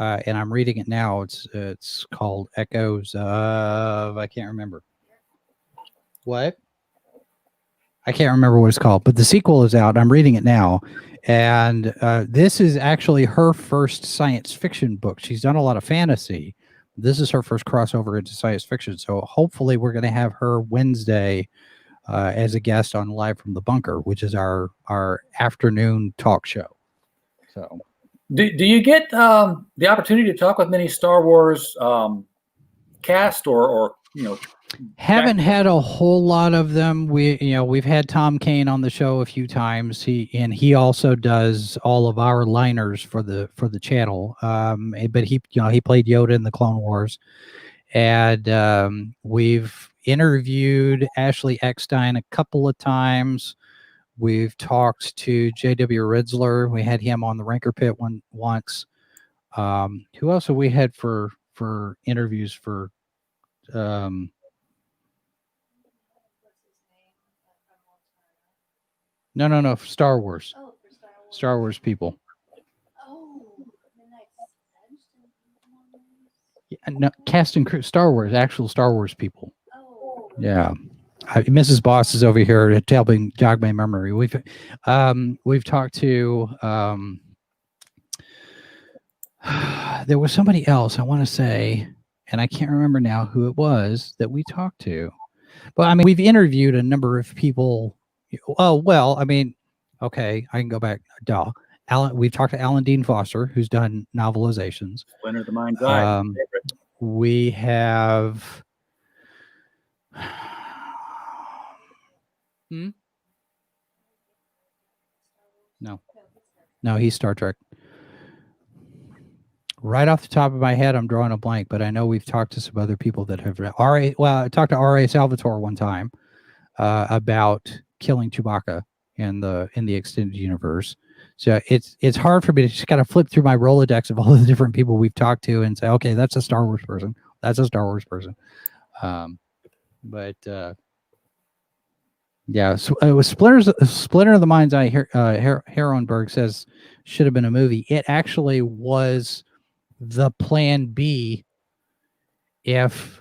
and I'm reading it now. It's called Echoes of, I can't remember what. I can't remember what it's called, but the sequel is out. I'm reading it now, and this is actually her first science fiction book. She's done a lot of fantasy. This is her first crossover into science fiction, so hopefully we're going to have her Wednesday as a guest on Live from the Bunker, which is our afternoon talk show. So, do you get the opportunity to talk with many Star Wars cast or haven't had a whole lot of them. We've had Tom Kane on the show a few times. He also does all of our liners for the channel. But he played Yoda in the Clone Wars, and we've interviewed Ashley Eckstein a couple of times. We've talked to J.W. Ridzler. We had him on the Ranker Pit once. Who else have we had for interviews for? No. Star Wars. Oh, for Star Wars. Star Wars people. Oh, Midnight's Edge. Yeah, no, cast and crew. Star Wars. Actual Star Wars people. Oh. Yeah. Mrs. Boss is over here helping jog my memory. We've talked to there was somebody else I want to say, and I can't remember now who it was that we talked to. But I mean, we've interviewed a number of people. Oh, well, I mean, okay, I can go back. We've talked to Alan Dean Foster, who's done novelizations. Splinter of the Mind's Eye. We have No, he's Star Trek. Right off the top of my head, I'm drawing a blank, but I know we've talked to some other people that have read. I talked to R.A. Salvatore one time about killing Chewbacca in the extended universe. So it's hard for me to just kind of flip through my Rolodex of all the different people we've talked to and say, okay, that's a Star Wars person. That's a Star Wars person. Yeah, so it was Splinter of the Mind's Eye. Heronberg says should have been a movie. It actually was the plan B if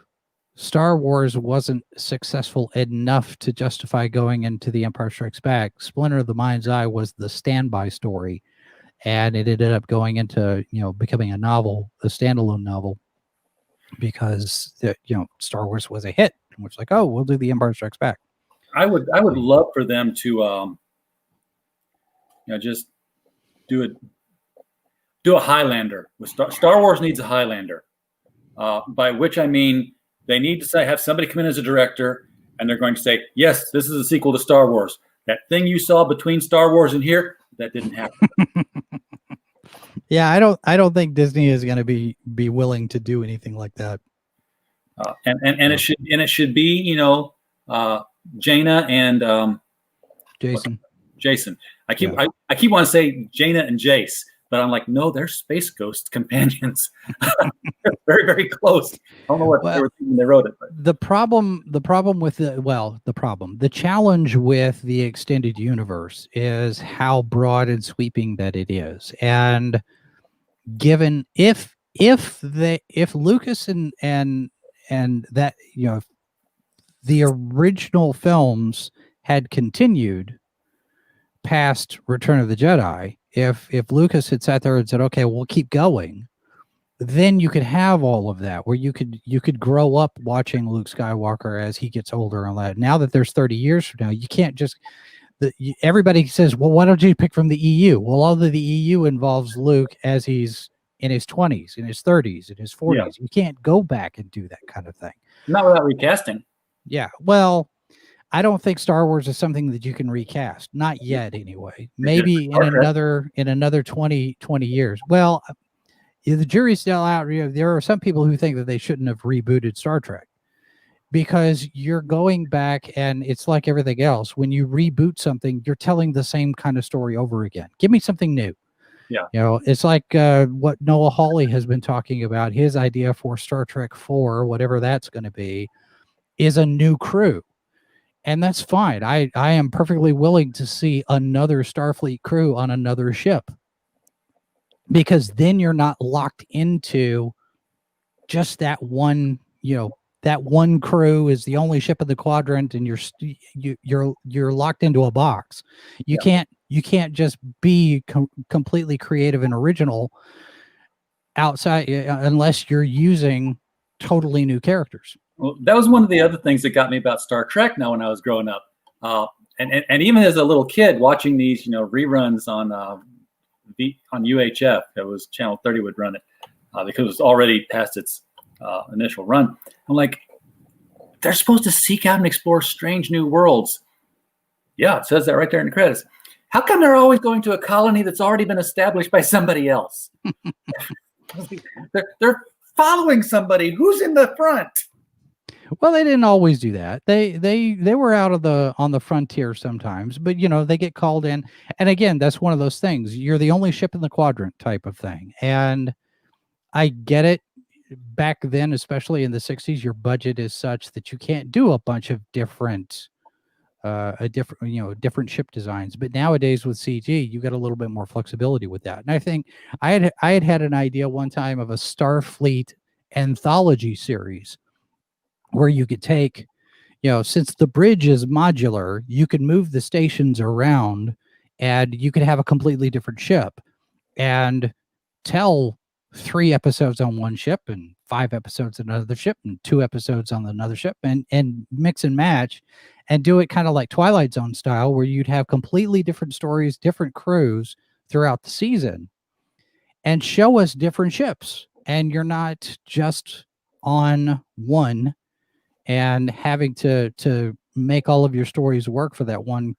Star Wars wasn't successful enough to justify going into The Empire Strikes Back. Splinter of the Mind's Eye was the standby story, and it ended up going into becoming a novel, a standalone novel, because Star Wars was a hit. And we're like, oh, we'll do The Empire Strikes Back. I would love for them to just do a Highlander. Star Wars needs a Highlander, by which I mean they need to have somebody come in as a director And they're going to say, yes, this is a sequel to Star Wars. That thing you saw between Star Wars and here, that didn't happen. Yeah, I don't think Disney is going to be willing to do anything like that. And it should be, Jaina and Jason. I keep wanting to say Jaina and Jace, but I'm like, no, they're Space Ghost companions. They're very, very close. I don't know what they were thinking when they wrote it. But. The challenge with the extended universe is how broad and sweeping that it is. And given if Lucas and that, the original films had continued past Return of the Jedi, if Lucas had sat there and said, okay, we'll keep going, then you could have all of that where you could grow up watching Luke Skywalker as he gets older and all that. Now that there's 30 years from now, you can't just everybody says, well, why don't you pick from the EU? Well, all of the EU involves Luke as he's in his 20s, in his 30s, in his 40s. Yeah. You can't go back and do that kind of thing. Not without recasting. Yeah. Well, I don't think Star Wars is something that you can recast. Not yet, anyway. Maybe in another 20 years. Well, the jury's still out. There are some people who think that they shouldn't have rebooted Star Trek because you're going back, and it's like everything else. When you reboot something, you're telling the same kind of story over again. Give me something new. Yeah. It's like what Noah Hawley has been talking about. His idea for Star Trek 4, whatever that's going to be, is a new crew. And that's fine. I am perfectly willing to see another Starfleet crew on another ship, because then you're not locked into just that one, that one crew is the only ship in the quadrant, and you're locked into a box. You can't just be completely creative and original outside unless you're using totally new characters. Well, that was one of the other things that got me about Star Trek now when I was growing up. And even as a little kid watching these, reruns on UHF, that was Channel 30 would run it because it was already past its initial run. I'm like, they're supposed to seek out and explore strange new worlds. Yeah, it says that right there in the credits. How come they're always going to a colony that's already been established by somebody else? they're following somebody who's in the front. Well, they didn't always do that. They were out on the frontier sometimes, but they get called in. And again, that's one of those things. You're the only ship in the quadrant type of thing. And I get it. Back then, especially in the 60s, your budget is such that you can't do a bunch of different ship designs. But nowadays with CG, you got a little bit more flexibility with that. And I think I had an idea one time of a Starfleet Anthology series where you could take, since the bridge is modular, you could move the stations around and you could have a completely different ship and tell 3 episodes on one ship and 5 episodes on another ship and 2 episodes on another ship and mix and match and do it kind of like Twilight Zone style, where you'd have completely different stories, different crews throughout the season and show us different ships. And you're not just on one and having to make all of your stories work for that one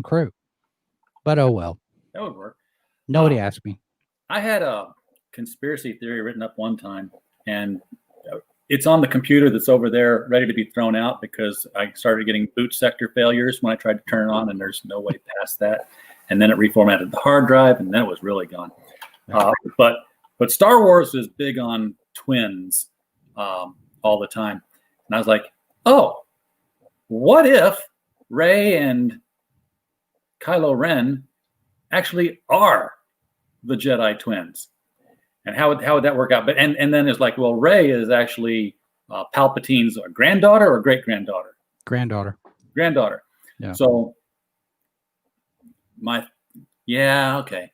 crew. But oh well. That would work. Nobody asked me. I had a conspiracy theory written up one time, and it's on the computer that's over there ready to be thrown out because I started getting boot sector failures when I tried to turn it on, and there's no way past that. And then it reformatted the hard drive, and then it was really gone. But Star Wars is big on twins all the time. And I was like, oh, what if Rey and Kylo Ren actually are the Jedi Twins? And how would that work out? But and then it's like, well, Rey is actually Palpatine's granddaughter or great-granddaughter? Granddaughter. Yeah. So okay.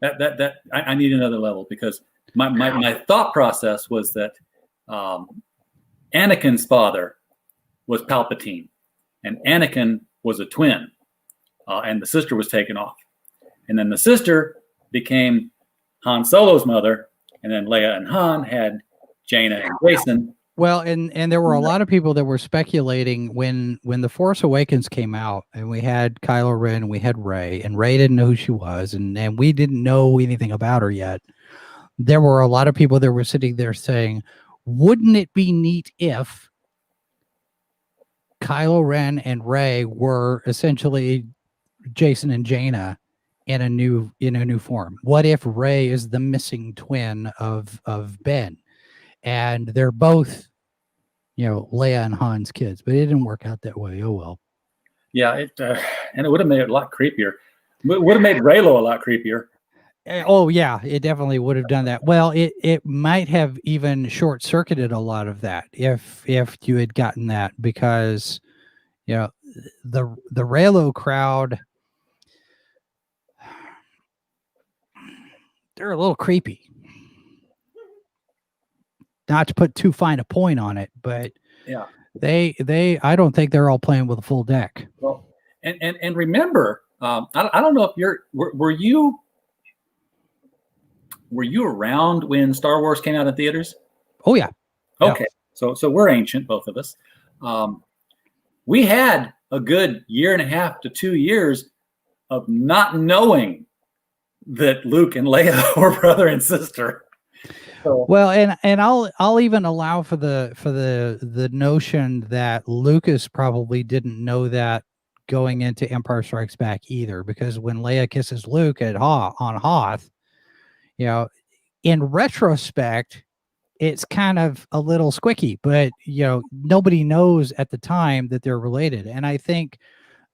That I need another level, because my thought process was that Anakin's father was Palpatine, and Anakin was a twin, and the sister was taken off. And then the sister became Han Solo's mother, and then Leia and Han had Jaina and Jason, Well, and there were a lot of people that were speculating when the Force Awakens came out, and we had Kylo Ren, and we had Rey, and Rey didn't know who she was, and we didn't know anything about her yet. There were a lot of people that were sitting there saying, "Wouldn't it be neat if Kylo Ren and Rey were essentially Jason and Jaina in a new form? What if Rey is the missing twin of Ben, and they're both, Leia and Han's kids?" But it didn't work out that way. Oh well. Yeah, and it would have made it a lot creepier. It would have made Raylo a lot creepier. Oh yeah, it definitely would have done that. Well, it might have even short circuited a lot of that if you had gotten that, because the Raylo crowd, they're a little creepy. Not to put too fine a point on it, but yeah, they I don't think they're all playing with a full deck. Well, and remember, I don't know if were you around when Star Wars came out in theaters? Oh yeah. Okay, yeah. So we're ancient, both of us. We had a good 1.5 to 2 years of not knowing that Luke and Leia were brother and sister. So, well, and I'll even allow for the notion that Lucas probably didn't know that going into Empire Strikes Back either, because when Leia kisses Luke on Hoth, in retrospect, it's kind of a little squicky, but nobody knows at the time that they're related. And I think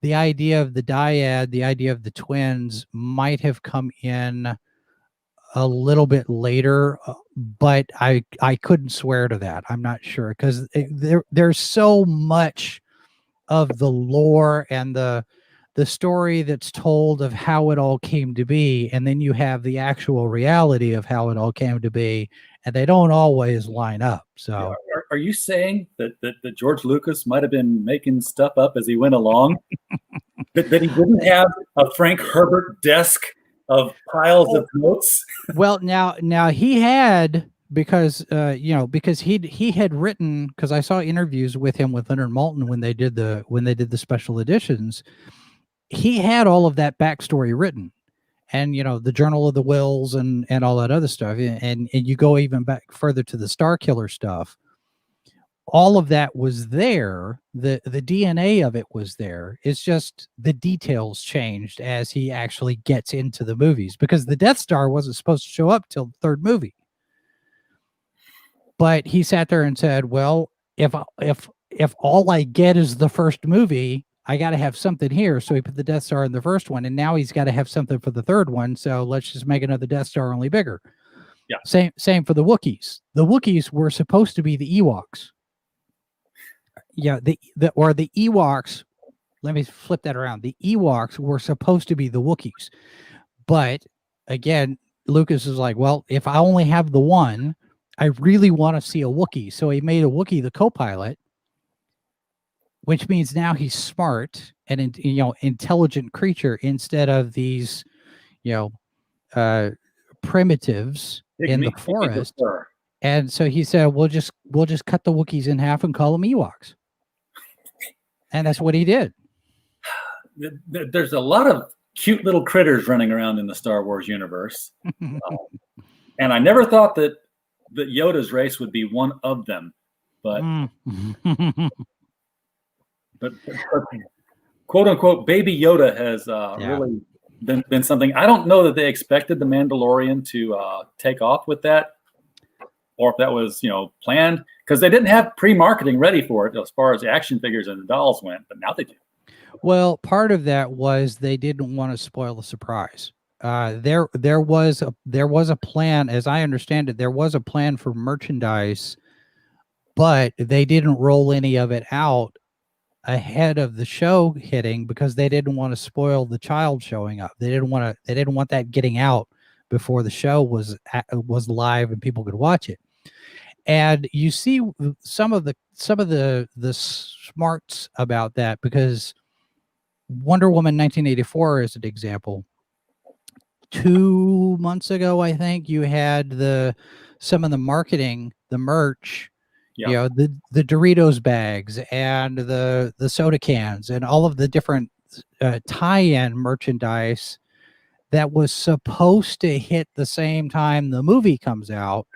the idea of the dyad, the idea of the twins, might have come in a little bit later, but I couldn't swear to that. I'm not sure, because there's so much of the lore and the story that's told of how it all came to be, and then you have the actual reality of how it all came to be, and they don't always line up. So are you saying that George Lucas might have been making stuff up as he went along? that he didn't have a Frank Herbert desk of piles of notes? Well, now he had, because he had written, because I saw interviews with him with Leonard Maltin when they did the special editions. He had all of that backstory written, and the Journal of the Wills and all that other stuff, and you go even back further to the Star Killer stuff. All of that was there. The DNA of it was there. It's just the details changed as he actually gets into the movies, because the Death Star wasn't supposed to show up till the third movie. But he sat there and said, well, if all I get is the first movie, I got to have something here. So he put the Death Star in the first one, and now he's got to have something for the third one. So let's just make another Death Star, only bigger. Yeah. Same for the Wookiees. The Wookiees were supposed to be the Ewoks. Yeah, the Ewoks. Let me flip that around. The Ewoks were supposed to be the Wookiees, but again, Lucas is like, well, if I only have the one, I really want to see a Wookiee. So he made a Wookiee the co-pilot, which means now he's smart and intelligent creature instead of these primitives in the forest. And so he said, we'll just cut the Wookiees in half and call them Ewoks. And that's what he did. There's a lot of cute little critters running around in the Star Wars universe. And I never thought that Yoda's race would be one of them. But, but quote unquote, Baby Yoda has really been something. I don't know that they expected the Mandalorian to take off with that, or if that was, planned, because they didn't have pre-marketing ready for it as far as the action figures and the dolls went, but now they do. Well, part of that was they didn't want to spoil the surprise. There was a plan, as I understand it. There was a plan for merchandise, but they didn't roll any of it out ahead of the show hitting, because they didn't want to spoil the child showing up. They didn't want that getting out before the show was live and people could watch it. And you see some of the smarts about that, because Wonder Woman 1984 is an example. 2 months ago, I think, you had some of the marketing, the merch, Yeah. You know, the Doritos bags and the soda cans and all of the different tie-in merchandise that was supposed to hit the same time the movie comes out.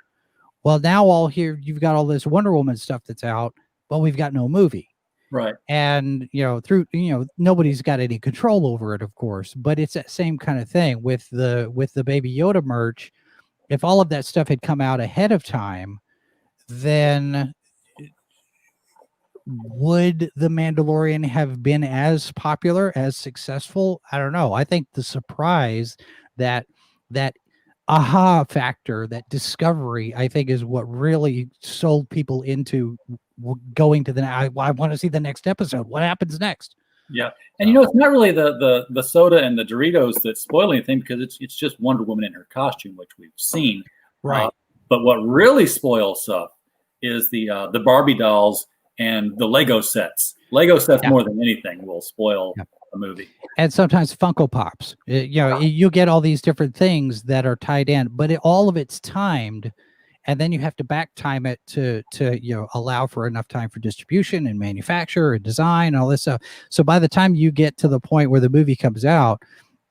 Well, now all here you've got all this Wonder Woman stuff that's out, but we've got no movie. Right. And nobody's got any control over it, of course, but it's that same kind of thing with the Baby Yoda merch. If all of that stuff had come out ahead of time, then would The Mandalorian have been as popular, as successful? I don't know. I think the surprise, that aha factor, that discovery, I think is what really sold people into going to I want to see the next episode. What happens next? Yeah. And it's not really the soda and the Doritos that spoil anything, because it's just Wonder Woman in her costume, which we've seen. Right. But what really spoils stuff is the Barbie dolls and the Lego sets. Lego sets more than anything will spoil a movie. And sometimes Funko Pops. You get all these different things that are tied in, but all of it's timed, and then you have to back time it to allow for enough time for distribution and manufacture and design and all this stuff. So by the time you get to the point where the movie comes out,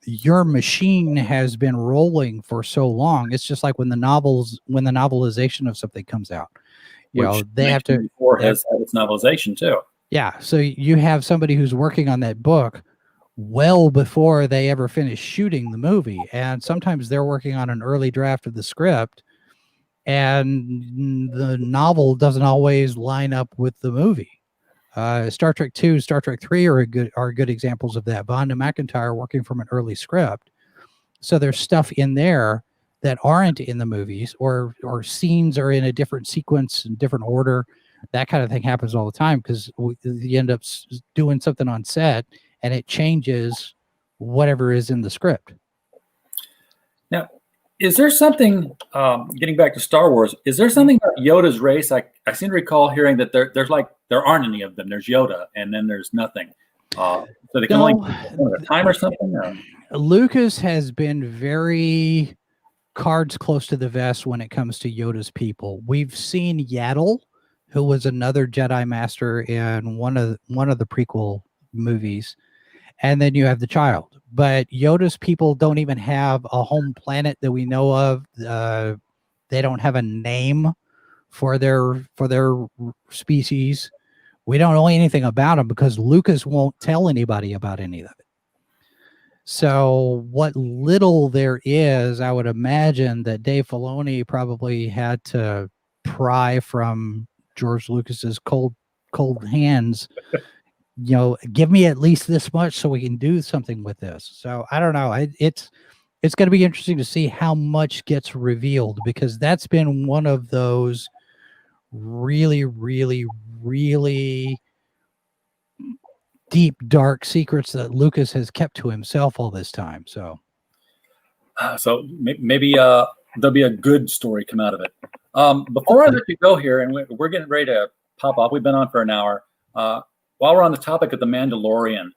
your machine has been rolling for so long. It's just like when the novelization of something comes out. They have to. Has had its novelization too. Yeah, so you have somebody who's working on that book well before they ever finish shooting the movie, and sometimes they're working on an early draft of the script, and the novel doesn't always line up with the movie. Star Trek 2, Star Trek 3 are good examples of that. Vonda McIntyre working from an early script, so there's stuff in there that aren't in the movies, or scenes are in a different sequence and different order. That kind of thing happens all the time, because you end up doing something on set and it changes whatever is in the script. Now, is there something, getting back to Star Wars, is there something about Yoda's race? I seem to recall hearing that there aren't any of them. There's Yoda, and then there's nothing. So they can only one at a time or something? Or? Lucas has been very cards close to the vest when it comes to Yoda's people. We've seen Yaddle, who was another Jedi Master in one of the prequel movies, and then you have the child. But Yoda's people don't even have a home planet that we know of. They don't have a name for their species. We don't know anything about them because Lucas won't tell anybody about any of it. So what little there is, I would imagine that Dave Filoni probably had to pry from George Lucas's cold hands. Give me at least this much so we can do something with this. So I don't know. It's going to be interesting to see how much gets revealed, because that's been one of those really, really, really deep, dark secrets that Lucas has kept to himself all this time. So maybe there'll be a good story come out of it. Before I let you go here, and we're getting ready to pop off. We've been on for an hour. While we're on the topic of The Mandalorian,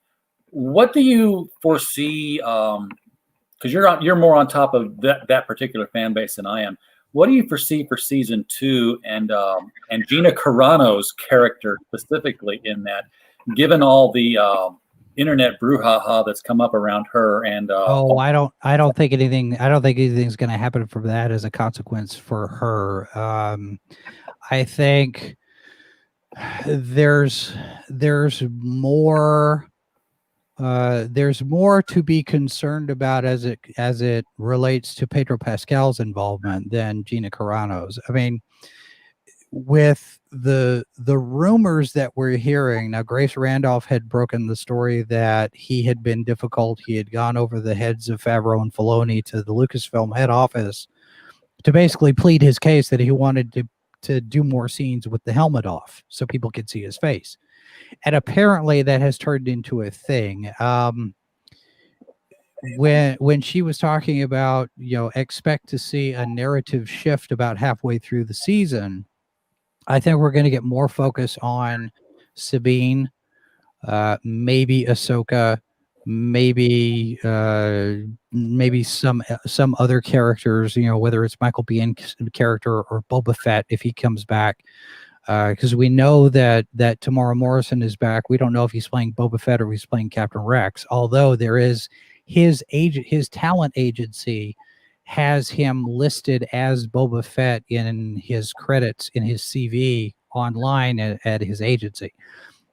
what do you foresee? Because you're more on top of that particular fan base than I am. What do you foresee for season 2 and Gina Carano's character specifically in that? Given all the internet brouhaha that's come up around her, and I don't think anything's going to happen from that as a consequence for her. I think there's more to be concerned about as it relates to Pedro Pascal's involvement than Gina Carano's. I mean, with the rumors that we're hearing now, Grace Randolph had broken the story that he had been difficult. He had gone over the heads of Favreau and Filoni to the Lucasfilm head office to basically plead his case that he wanted to do more scenes with the helmet off so people could see his face. And apparently that has turned into a thing. When she was talking about, expect to see a narrative shift about halfway through the season, I think we're going to get more focus on Sabine, maybe Ahsoka, maybe some other characters, whether it's Michael Biehn character or Boba Fett if he comes back. because we know that Tamara Morrison is back. We don't know if he's playing Boba Fett or he's playing Captain Rex, although there is his talent agency has him listed as Boba Fett in his credits in his CV online at his agency.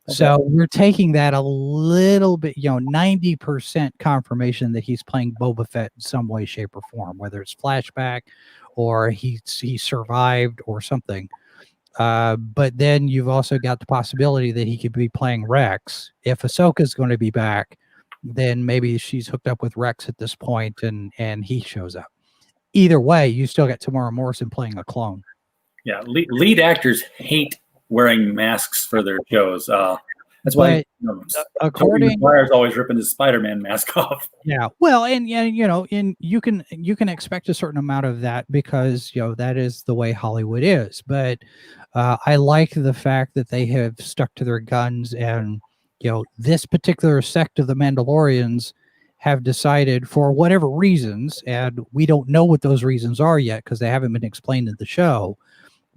Okay. So we're taking that a little bit, 90% confirmation that he's playing Boba Fett in some way, shape, or form, whether it's flashback or he survived or something. But then you've also got the possibility that he could be playing Rex. If Ahsoka's going to be back, then maybe she's hooked up with Rex at this point and he shows up. Either way, you still got Tamara Morrison playing a clone. Yeah, lead actors hate wearing masks for their shows. That's why Tobey Maguire's always ripping his Spider-Man mask off. Yeah, well, and you can expect a certain amount of that because that is the way Hollywood is. But I like the fact that they have stuck to their guns, and this particular sect of the Mandalorians have decided, for whatever reasons, and we don't know what those reasons are yet because they haven't been explained in the show,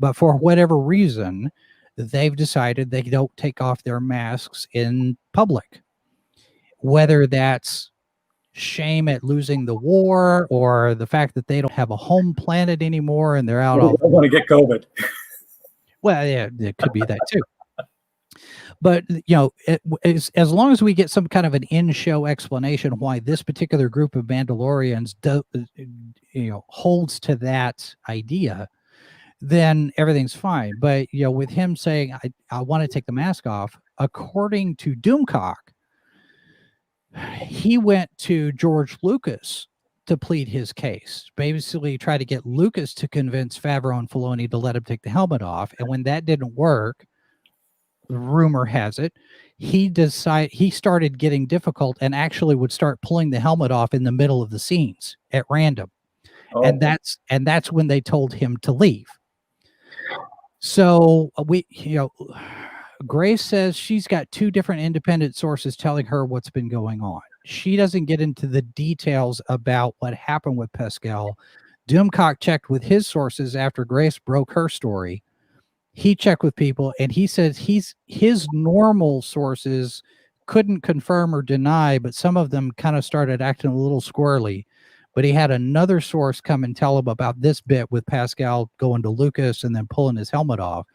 but for whatever reason, they've decided they don't take off their masks in public. Whether that's shame at losing the war or the fact that they don't have a home planet anymore and they're out on... I want to get COVID. Well, yeah, it could be that too. But, as long as we get some kind of an in-show explanation why this particular group of Mandalorians holds to that idea, then everything's fine. But, with him saying, I want to take the mask off, according to Doomcock, he went to George Lucas to plead his case, basically try to get Lucas to convince Favreau and Filoni to let him take the helmet off. And when that didn't work, rumor has it, he started getting difficult and actually would start pulling the helmet off in the middle of the scenes at random. Oh. And that's when they told him to leave. So Grace says she's got two different independent sources telling her what's been going on. She doesn't get into the details about what happened with Pascal. Doomcock checked with his sources after Grace broke her story. He checked with people, and he says his normal sources couldn't confirm or deny, but some of them kind of started acting a little squirrely. But he had another source come and tell him about this bit with Pascal going to Lucas and then pulling his helmet off.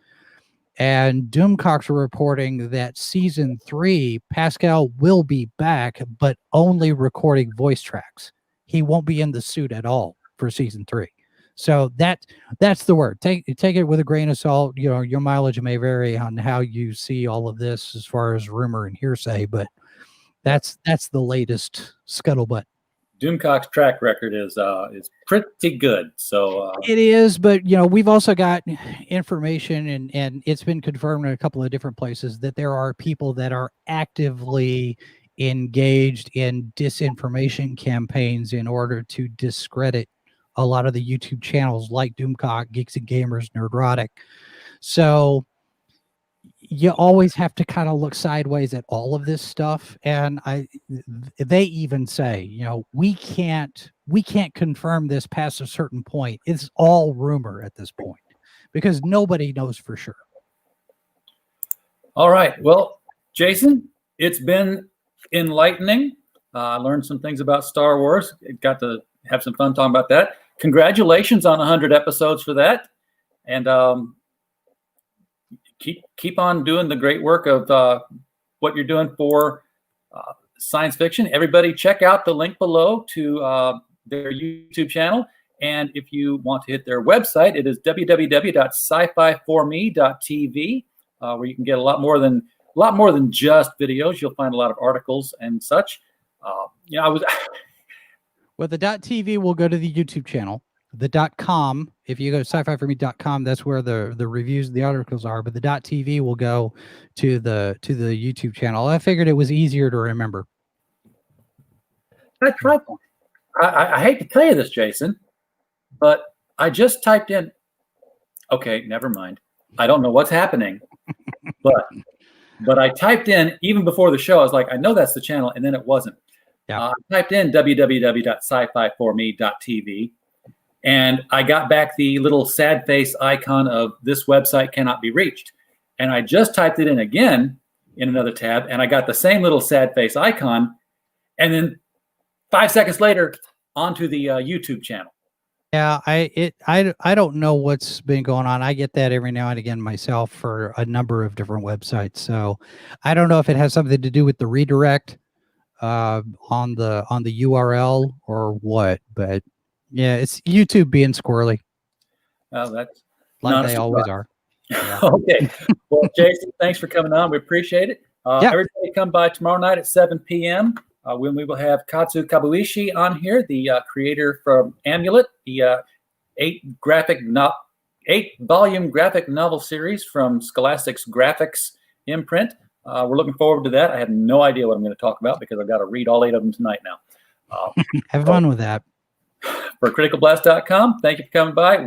And Doomcock's reporting that season 3, Pascal will be back, but only recording voice tracks. He won't be in the suit at all for season 3. So that's the word. Take it with a grain of salt. Your mileage may vary on how you see all of this as far as rumor and hearsay, but that's the latest scuttlebutt. Doomcock's track record is pretty good. So it is, but we've also got information, and it's been confirmed in a couple of different places that there are people that are actively engaged in disinformation campaigns in order to discredit a lot of the YouTube channels like Doomcock, Geeks and Gamers, Nerdrotic. So you always have to kind of look sideways at all of this stuff. And they even say, we can't confirm this past a certain point. It's all rumor at this point because nobody knows for sure. All right. Well, Jason, it's been enlightening. I learned some things about Star Wars. Got to have some fun talking about that. Congratulations on 100 episodes for that. And keep on doing the great work of what you're doing for science fiction. Everybody check out the link below to their YouTube channel. And if you want to hit their website, it is www.SciFi4Me.tv, where you can get a lot more than just videos. You'll find a lot of articles and such. Well, the .tv will go to the YouTube channel. The .com, if you go to SciFi4Me.com, that's where the reviews, the articles are. But the .tv will go to the YouTube channel. I figured it was easier to remember. That's right. I hate to tell you this, Jason, but I just typed in. Okay, never mind. I don't know what's happening, but I typed in even before the show. I was like, I know that's the channel, and then it wasn't. Yeah. I typed in www.sci-fi4me.tv, and I got back the little sad face icon of this website cannot be reached. And I just typed it in again in another tab, and I got the same little sad face icon. And then 5 seconds later, onto the YouTube channel. Yeah, I don't know what's been going on. I get that every now and again myself for a number of different websites. So I don't know if it has something to do with the redirect on the URL or what, but yeah, it's YouTube being squirrely. Well, that's like not a they always surprise. are. Yeah. Okay. Well, Jason, thanks for coming on. We appreciate it. Yeah. Everybody come by tomorrow night at 7 p.m. When we will have Katsu Kabuishi on here, the creator from Amulet, the 8-volume graphic novel series from Scholastic's Graphics imprint. We're looking forward to that. I have no idea what I'm going to talk about because I've got to read all 8 of them tonight now. Have fun with that. For criticalblast.com, thank you for coming by.